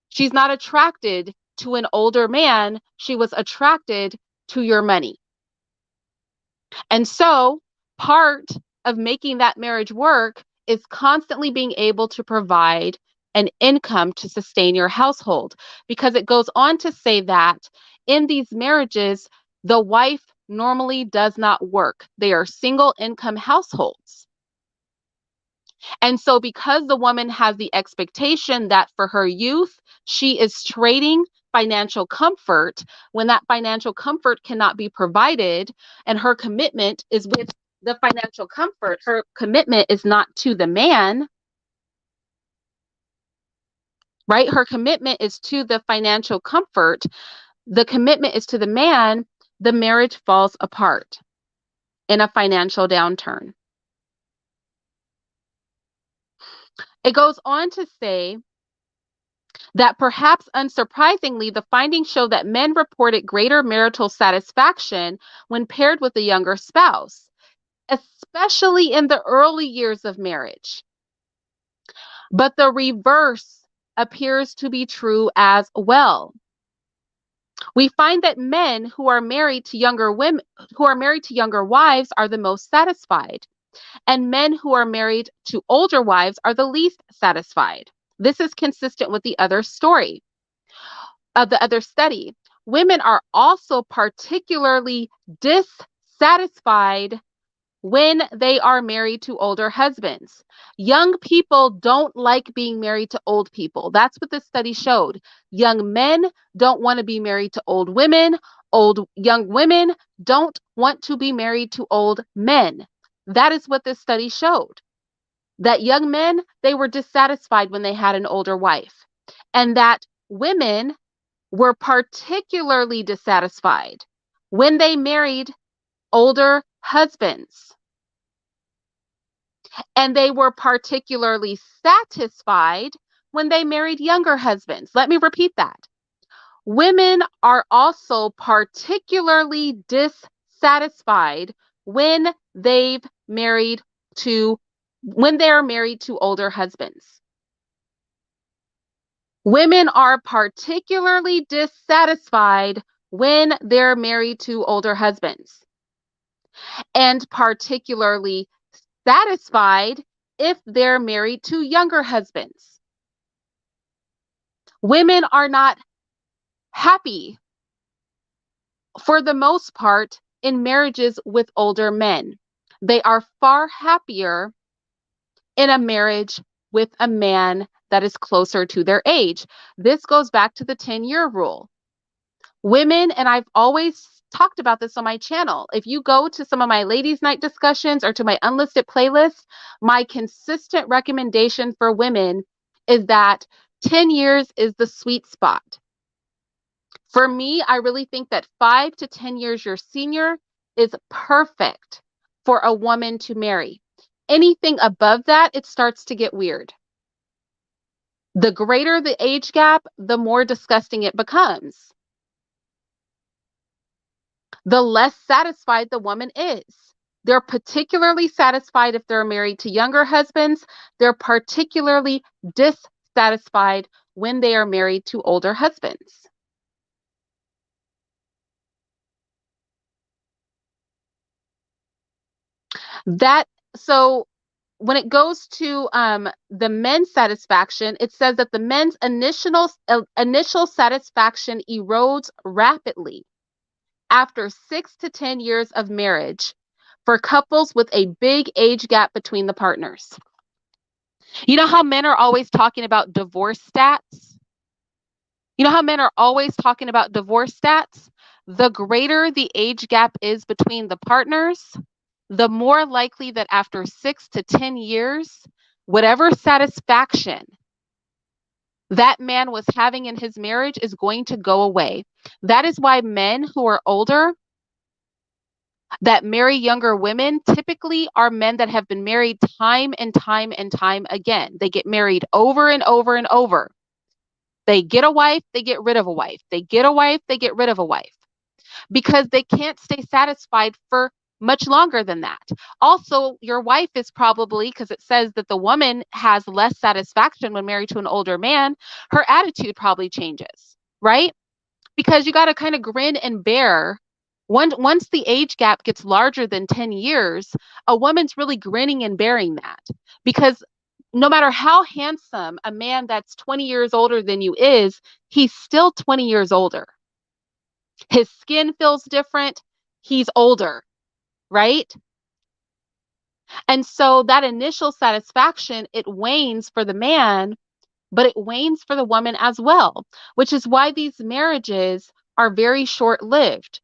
Speaker 1: She's not attracted to an older man, she was attracted to your money. And so, part of making that marriage work is constantly being able to provide an income to sustain your household. Because it goes on to say that in these marriages, the wife normally does not work, they are single income households. And so, because the woman has the expectation that for her youth, she is trading financial comfort, when that financial comfort cannot be provided, and her commitment is with the financial comfort, her commitment is not to the man, right? Her commitment is to the financial comfort, the commitment is to the man, the marriage falls apart in a financial downturn. It goes on to say that perhaps unsurprisingly, the findings show that men reported greater marital satisfaction when paired with a younger spouse, especially in the early years of marriage. But the reverse appears to be true as well. We find that men who are married to younger women, who are married to younger wives, are the most satisfied, and men who are married to older wives are the least satisfied. This is consistent with the other story of the other study. Women are also particularly dissatisfied when they are married to older husbands. Young people don't like being married to old people. That's what this study showed. Young men don't want to be married to old women. Young women don't want to be married to old men. That is what this study showed. That young men, they were dissatisfied when they had an older wife. And that women were particularly dissatisfied when they married older husbands. And they were particularly satisfied when they married younger husbands. Let me repeat that. Women are also particularly dissatisfied when they've married to when they're married to older husbands. Women are particularly dissatisfied when they're married to older husbands, and particularly satisfied if they're married to younger husbands. Women are not happy, for the most part, in marriages with older men. They are far happier in a marriage with a man that is closer to their age. This goes back to the 10-year rule. Women, and I've always talked about this on my channel. If you go to some of my ladies' night discussions or to my unlisted playlists, my consistent recommendation for women is that 10 years is the sweet spot. For me, I really think that 5 to 10 years your senior is perfect for a woman to marry. Anything above that, it starts to get weird. The greater the age gap, the more disgusting it becomes. The less satisfied the woman is. They're particularly satisfied if they're married to younger husbands. They're particularly dissatisfied when they are married to older husbands. That so when it goes to the men's satisfaction, it says that the men's initial satisfaction erodes rapidly after 6 to 10 years of marriage for couples with a big age gap between the partners. You know how men are always talking about divorce stats? You know how men are always talking about divorce stats? The greater the age gap is between the partners, the more likely that after 6 to 10 years, whatever satisfaction that man was having in his marriage is going to go away. That is why men who are older that marry younger women typically are men that have been married time and time and time again. They get married over and over and over. They get a wife, they get rid of a wife. They get a wife, they get rid of a wife because they can't stay satisfied for much longer than that. Also, your wife is probably, because it says that the woman has less satisfaction when married to an older man, her attitude probably changes, right? Because you got to kind of grin and bear. Once the age gap gets larger than 10 years, a woman's really grinning and bearing that because no matter how handsome a man that's 20 years older than you is, he's still 20 years older. His skin feels different. He's older, right? And so that initial satisfaction, it wanes for the man, but it wanes for the woman as well, which is why these marriages are very short lived.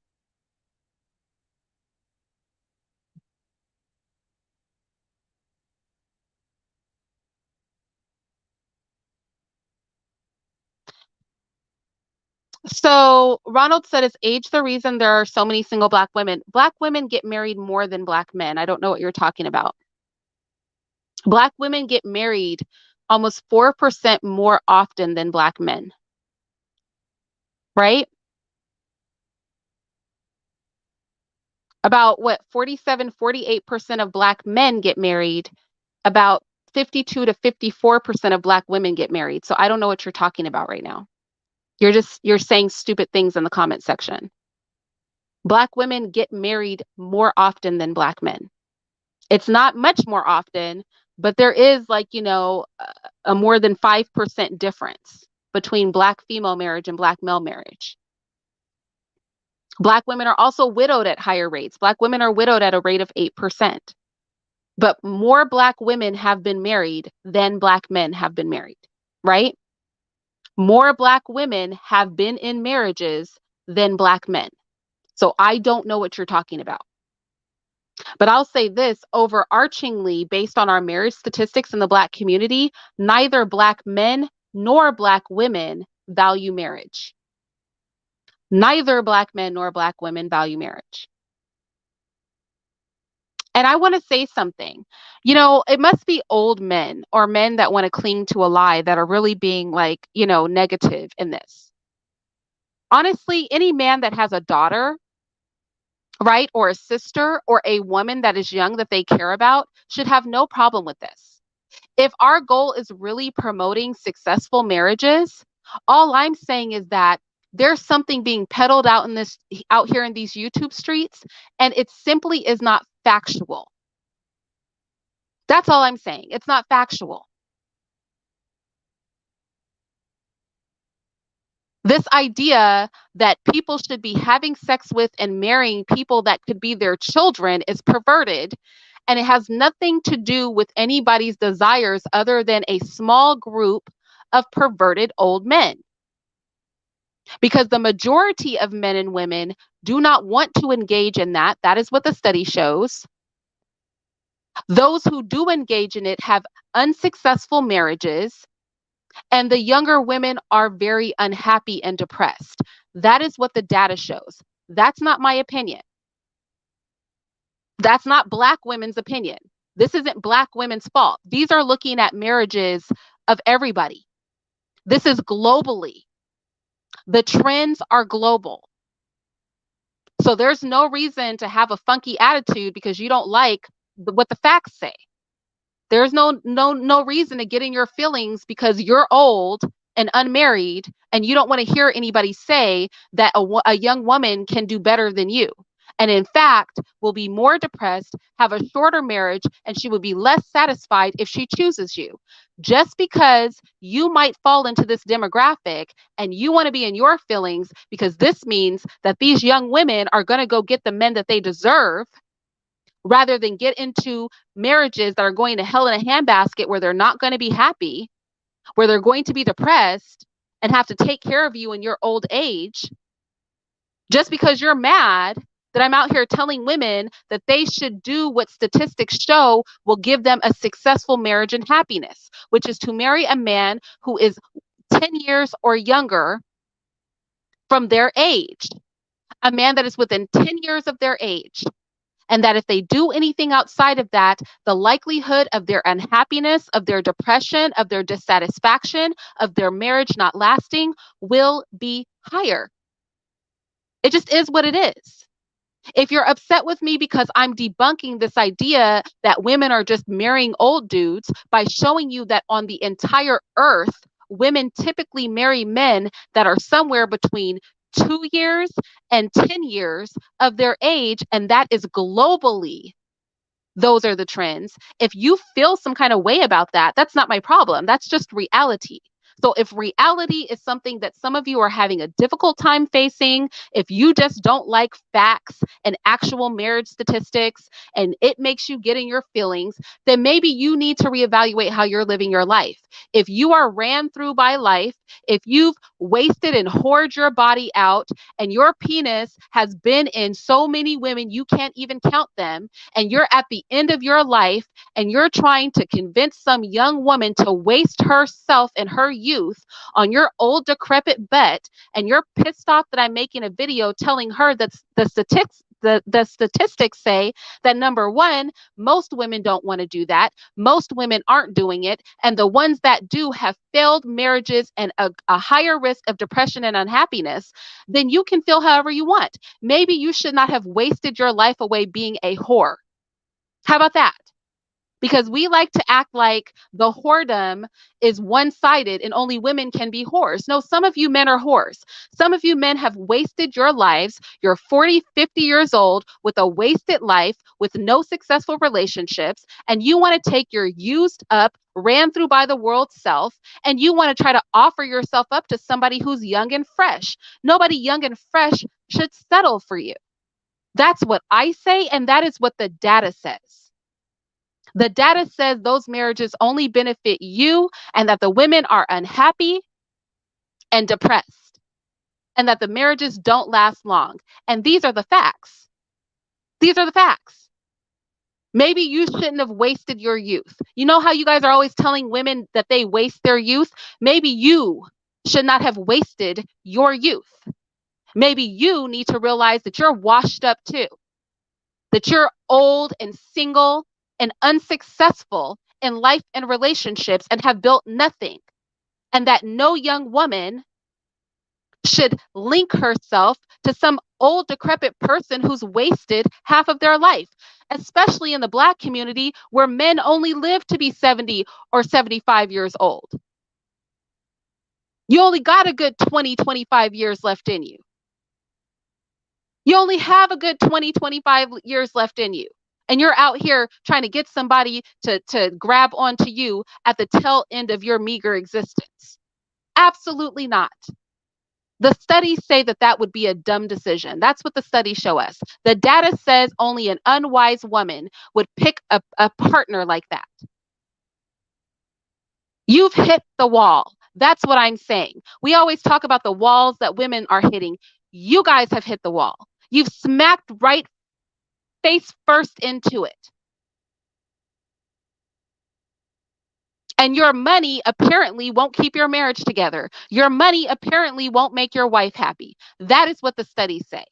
Speaker 1: So Ronald said, is age the reason there are so many single Black women? Black women get married more than Black men. I don't know what you're talking about. Black women get married almost 4% more often than Black men, right? About what, 47, 48% of Black men get married. About 52 to 54% of Black women get married. So I don't know what you're talking about right now. You're saying stupid things in the comment section. Black women get married more often than Black men. It's not much more often, but there is a more than 5% difference between Black female marriage and Black male marriage. Black women are also widowed at higher rates. Black women are widowed at a rate of 8%. But more Black women have been married than Black men have been married, right? More Black women have been in marriages than Black men. So I don't know what you're talking about. But I'll say this overarchingly, based on our marriage statistics in the Black community, neither Black men nor Black women value marriage. Neither Black men nor Black women value marriage. And I want to say something. It must be old men or men that want to cling to a lie that are really being negative in this. Honestly, any man that has a daughter, right, or a sister or a woman that is young that they care about should have no problem with this. If our goal is really promoting successful marriages, all I'm saying is that there's something being peddled out here in these YouTube streets, and it simply is not factual. That's all I'm saying. It's not factual. This idea that people should be having sex with and marrying people that could be their children is perverted, and it has nothing to do with anybody's desires other than a small group of perverted old men. Because the majority of men and women do not want to engage in that. That is what the study shows. Those who do engage in it have unsuccessful marriages. And the younger women are very unhappy and depressed. That is what the data shows. That's not my opinion. That's not Black women's opinion. This isn't Black women's fault. These are looking at marriages of everybody. This is globally. The trends are global. So there's no reason to have a funky attitude because you don't like what the facts say. There's no reason to get in your feelings because you're old and unmarried and you don't want to hear anybody say that a young woman can do better than you. And in fact, will be more depressed, have a shorter marriage, and she will be less satisfied if she chooses you. Just because you might fall into this demographic and you want to be in your feelings because this means that these young women are going to go get the men that they deserve rather than get into marriages that are going to hell in a handbasket where they're not going to be happy, where they're going to be depressed and have to take care of you in your old age, just because you're mad that I'm out here telling women that they should do what statistics show will give them a successful marriage and happiness, which is to marry a man who is 10 years or younger from their age, a man that is within 10 years of their age. And that if they do anything outside of that, the likelihood of their unhappiness, of their depression, of their dissatisfaction, of their marriage not lasting will be higher. It just is what it is. If you're upset with me because I'm debunking this idea that women are just marrying old dudes by showing you that on the entire earth, women typically marry men that are somewhere between 2 years and 10 years of their age, and that is globally. Those are the trends. If you feel some kind of way about that, that's not my problem. That's just reality. So if reality is something that some of you are having a difficult time facing, if you just don't like facts and actual marriage statistics and it makes you get in your feelings, then maybe you need to reevaluate how you're living your life. If you are ran through by life, if you've wasted and hoard your body out and your penis has been in so many women you can't even count them, and you're at the end of your life and you're trying to convince some young woman to waste herself and her youth on your old decrepit butt, and you're pissed off that I'm making a video telling her that the statistics say that number one, most women don't want to do that. Most women aren't doing it. And the ones that do have failed marriages and a higher risk of depression and unhappiness, then you can feel however you want. Maybe you should not have wasted your life away being a whore. How about that? Because we like to act like the whoredom is one-sided and only women can be whores. No, some of you men are whores. Some of you men have wasted your lives. You're 40, 50 years old with a wasted life, with no successful relationships, and you want to take your used up, ran through by the world self, and you want to try to offer yourself up to somebody who's young and fresh. Nobody young and fresh should settle for you. That's what I say, and that is what the data says. The data says those marriages only benefit you and that the women are unhappy and depressed and that the marriages don't last long. And these are the facts. These are the facts. Maybe you shouldn't have wasted your youth. You know how you guys are always telling women that they waste their youth? Maybe you should not have wasted your youth. Maybe you need to realize that you're washed up too, that you're old and single and unsuccessful in life and relationships and have built nothing, and that no young woman should link herself to some old decrepit person who's wasted half of their life, especially in the Black community where men only live to be 70 or 75 years old. You only got a good 20, 25 years left in you. You only have a good 20, 25 years left in you. And you're out here trying to get somebody to grab onto you at the tail end of your meager existence. Absolutely not. The studies say that that would be a dumb decision. That's what the studies show us. The data says only an unwise woman would pick a partner like that. You've hit the wall. That's what I'm saying. We always talk about the walls that women are hitting. You guys have hit the wall. You've smacked right face first into it. And your money apparently won't keep your marriage together. Your money apparently won't make your wife happy. That is what the studies say.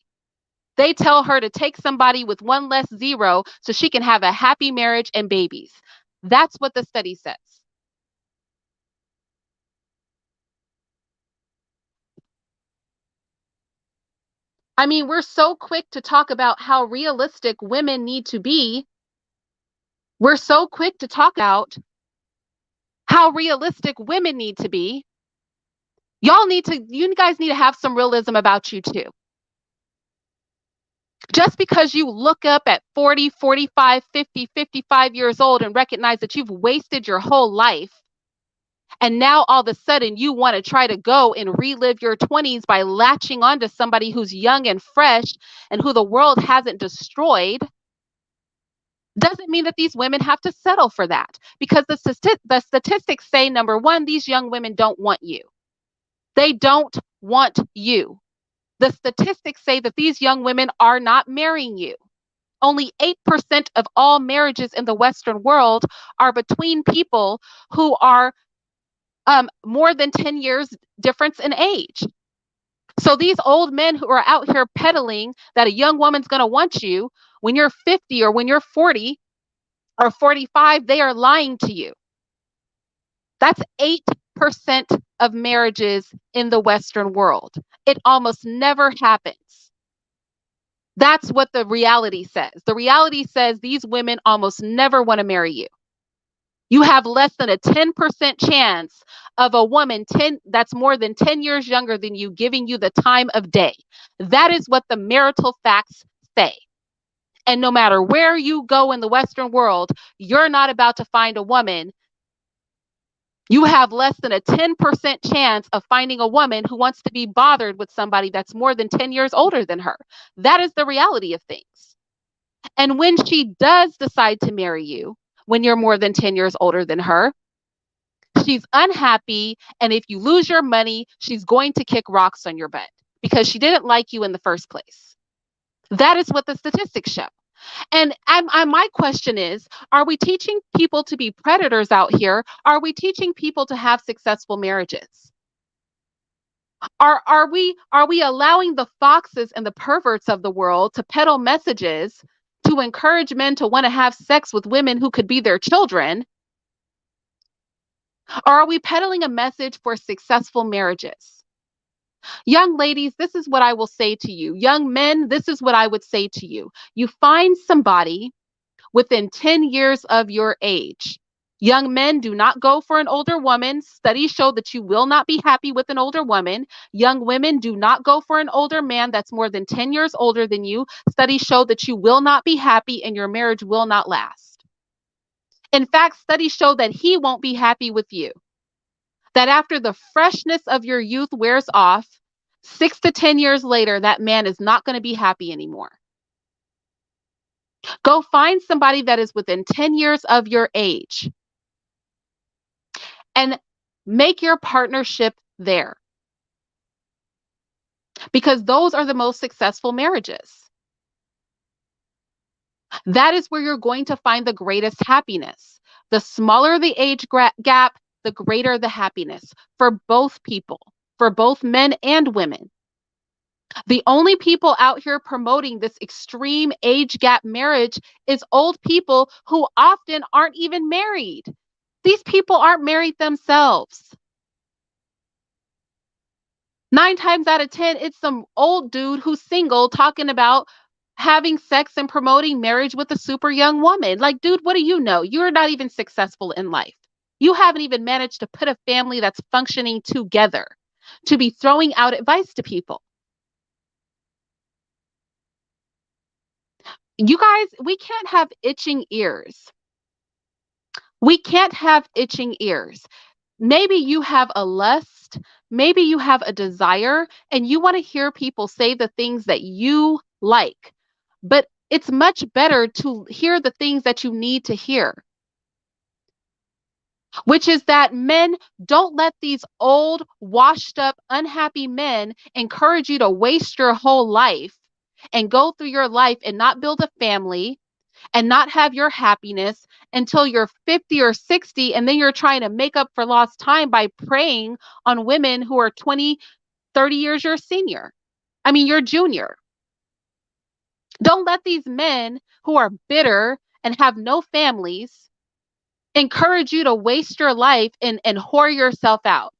Speaker 1: They tell her to take somebody with one less zero so she can have a happy marriage and babies. That's what the study says. I mean, we're so quick to talk about how realistic women need to be. We're so quick to talk about how realistic women need to be. You guys need to have some realism about you too. Just because you look up at 40, 45, 50, 55 years old and recognize that you've wasted your whole life, and now all of a sudden you want to try to go and relive your 20s by latching onto somebody who's young and fresh and who the world hasn't destroyed, doesn't mean that these women have to settle for that. Because the statistics say, number one, these young women don't want you. They don't want you. The statistics say that these young women are not marrying you. Only 8% of all marriages in the Western world are between people who are more than 10 years difference in age. So these old men who are out here peddling that a young woman's going to want you when you're 50 or when you're 40 or 45, they are lying to you. That's 8% of marriages in the Western world. It almost never happens. That's what the reality says. The reality says these women almost never want to marry you. You have less than a 10% chance of a woman that's more than 10 years younger than you giving you the time of day. That is what the marital facts say. And no matter where you go in the Western world, you're not about to find a woman. You have less than a 10% chance of finding a woman who wants to be bothered with somebody that's more than 10 years older than her. That is the reality of things. And when she does decide to marry you, when you're more than 10 years older than her, she's unhappy. And if you lose your money, she's going to kick rocks on your butt because she didn't like you in the first place. That is what the statistics show. And my question is, are we teaching people to be predators out here? Are we teaching people to have successful marriages? Are we allowing the foxes and the perverts of the world to peddle messages to encourage men to want to have sex with women who could be their children? Or are we peddling a message for successful marriages? Young ladies, this is what I will say to you. Young men, this is what I would say to you. You find somebody within 10 years of your age. Young men, do not go for an older woman. Studies show that you will not be happy with an older woman. Young women, do not go for an older man that's more than 10 years older than you. Studies show that you will not be happy and your marriage will not last. In fact, studies show that he won't be happy with you. That after the freshness of your youth wears off, 6 to 10 years later, that man is not going to be happy anymore. Go find somebody that is within 10 years of your age and make your partnership there. Because those are the most successful marriages. That is where you're going to find the greatest happiness. The smaller the age gap, the greater the happiness for both people, for both men and women. The only people out here promoting this extreme age gap marriage is old people who often aren't even married. These people aren't married themselves. 9 times out of 10, it's some old dude who's single talking about having sex and promoting marriage with a super young woman. Like, dude, what do you know? You're not even successful in life. You haven't even managed to put a family that's functioning together to be throwing out advice to people. You guys, we can't have itching ears. We can't have itching ears. Maybe you have a lust, maybe you have a desire, and you want to hear people say the things that you like. But it's much better to hear the things that you need to hear, which is that men, don't let these old, washed up, unhappy men encourage you to waste your whole life and go through your life and not build a family and not have your happiness until you're 50 or 60, and then you're trying to make up for lost time by preying on women who are 20, 30 years your senior. I mean, your junior. Don't let these men who are bitter and have no families encourage you to waste your life and whore yourself out.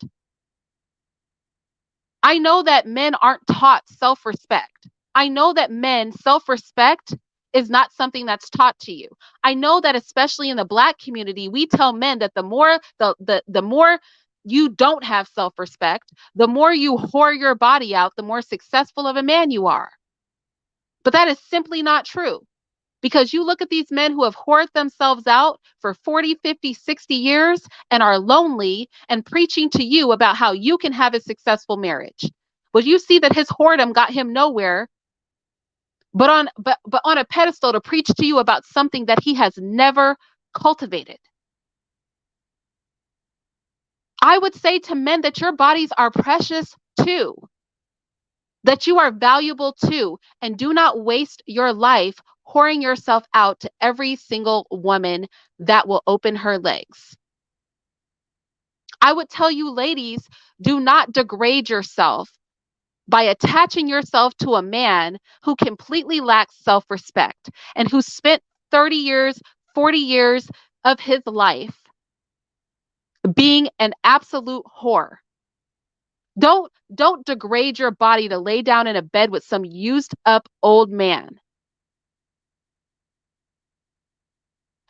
Speaker 1: I know that men aren't taught self-respect. I know that men, self-respect is not something that's taught to you. I know that especially in the Black community, we tell men that the more you don't have self-respect, the more you whore your body out, the more successful of a man you are. But that is simply not true. Because you look at these men who have whored themselves out for 40, 50, 60 years and are lonely and preaching to you about how you can have a successful marriage. But you see that his whoredom got him nowhere, but on a pedestal to preach to you about something that he has never cultivated. I would say to men that your bodies are precious too, that you are valuable too, and do not waste your life whoring yourself out to every single woman that will open her legs. I would tell you, ladies, do not degrade yourself by attaching yourself to a man who completely lacks self-respect and who spent 30 years, 40 years of his life being an absolute whore. Don't degrade your body to lay down in a bed with some used up old man.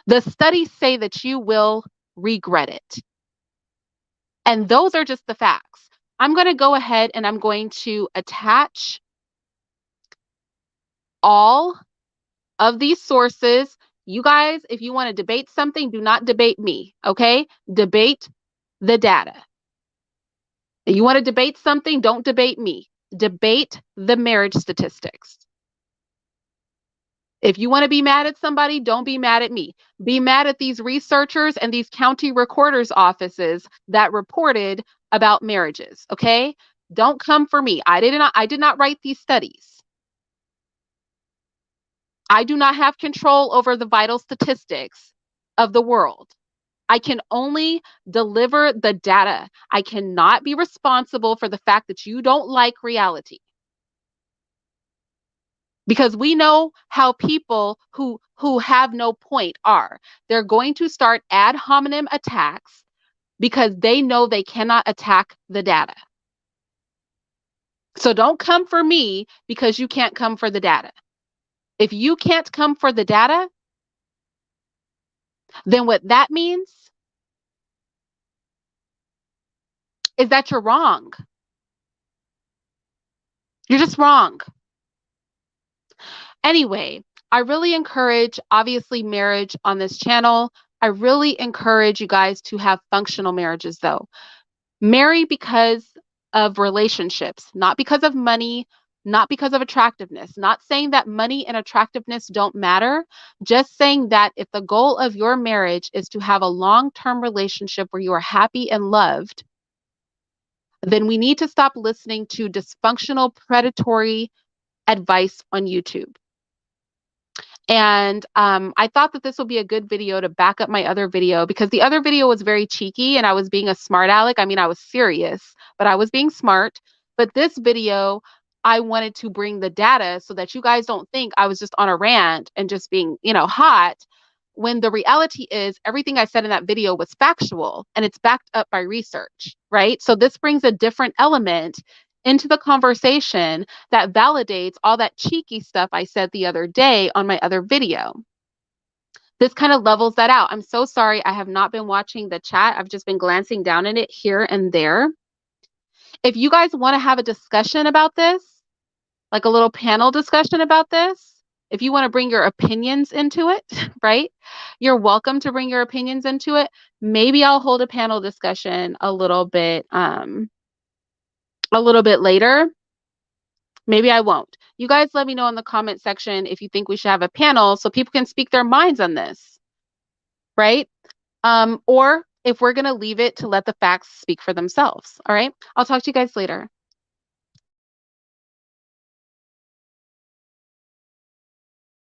Speaker 1: The studies say that you will regret it. And those are just the facts. I'm going to go ahead and I'm going to attach all of these sources. You guys, if you want to debate something, do not debate me, okay? Debate the data. If you want to debate something, don't debate me. Debate the marriage statistics. If you want to be mad at somebody, don't be mad at me. Be mad at these researchers and these county recorders' offices that reported about marriages, okay? Don't come for me. I did not write these studies. I do not have control over the vital statistics of the world. I can only deliver the data. I cannot be responsible for the fact that you don't like reality. Because we know how people who have no point are. They're going to start ad hominem attacks because they know they cannot attack the data. So don't come for me because you can't come for the data. If you can't come for the data, then what that means is that you're wrong. You're just wrong. Anyway, I really encourage, obviously, marriage on this channel. I really encourage you guys to have functional marriages, though. Marry because of relationships, not because of money, not because of attractiveness. Not saying that money and attractiveness don't matter, just saying that if the goal of your marriage is to have a long-term relationship where you are happy and loved, then we need to stop listening to dysfunctional, predatory advice on YouTube. And I thought that this would be a good video to back up my other video because the other video was very cheeky and I was being a smart aleck. I mean, I was serious, but I was being smart. But this video, I wanted to bring the data so that you guys don't think I was just on a rant and just being, hot, when the reality is everything I said in that video was factual and it's backed up by research, right? So this brings a different element into the conversation that validates all that cheeky stuff I said the other day on my other video. This kind of levels that out. I'm so sorry. I have not been watching the chat. I've just been glancing down in it here and there. If you guys want to have a discussion about this, like a little panel discussion about this, if you want to bring your opinions into it, right? You're welcome to bring your opinions into it. Maybe I'll hold a panel discussion a little bit later. Maybe I won't. You guys let me know in the comment section if you think we should have a panel so people can speak their minds on this, right? Or if we're going to leave it to let the facts speak for themselves. All right. I'll talk to you guys later.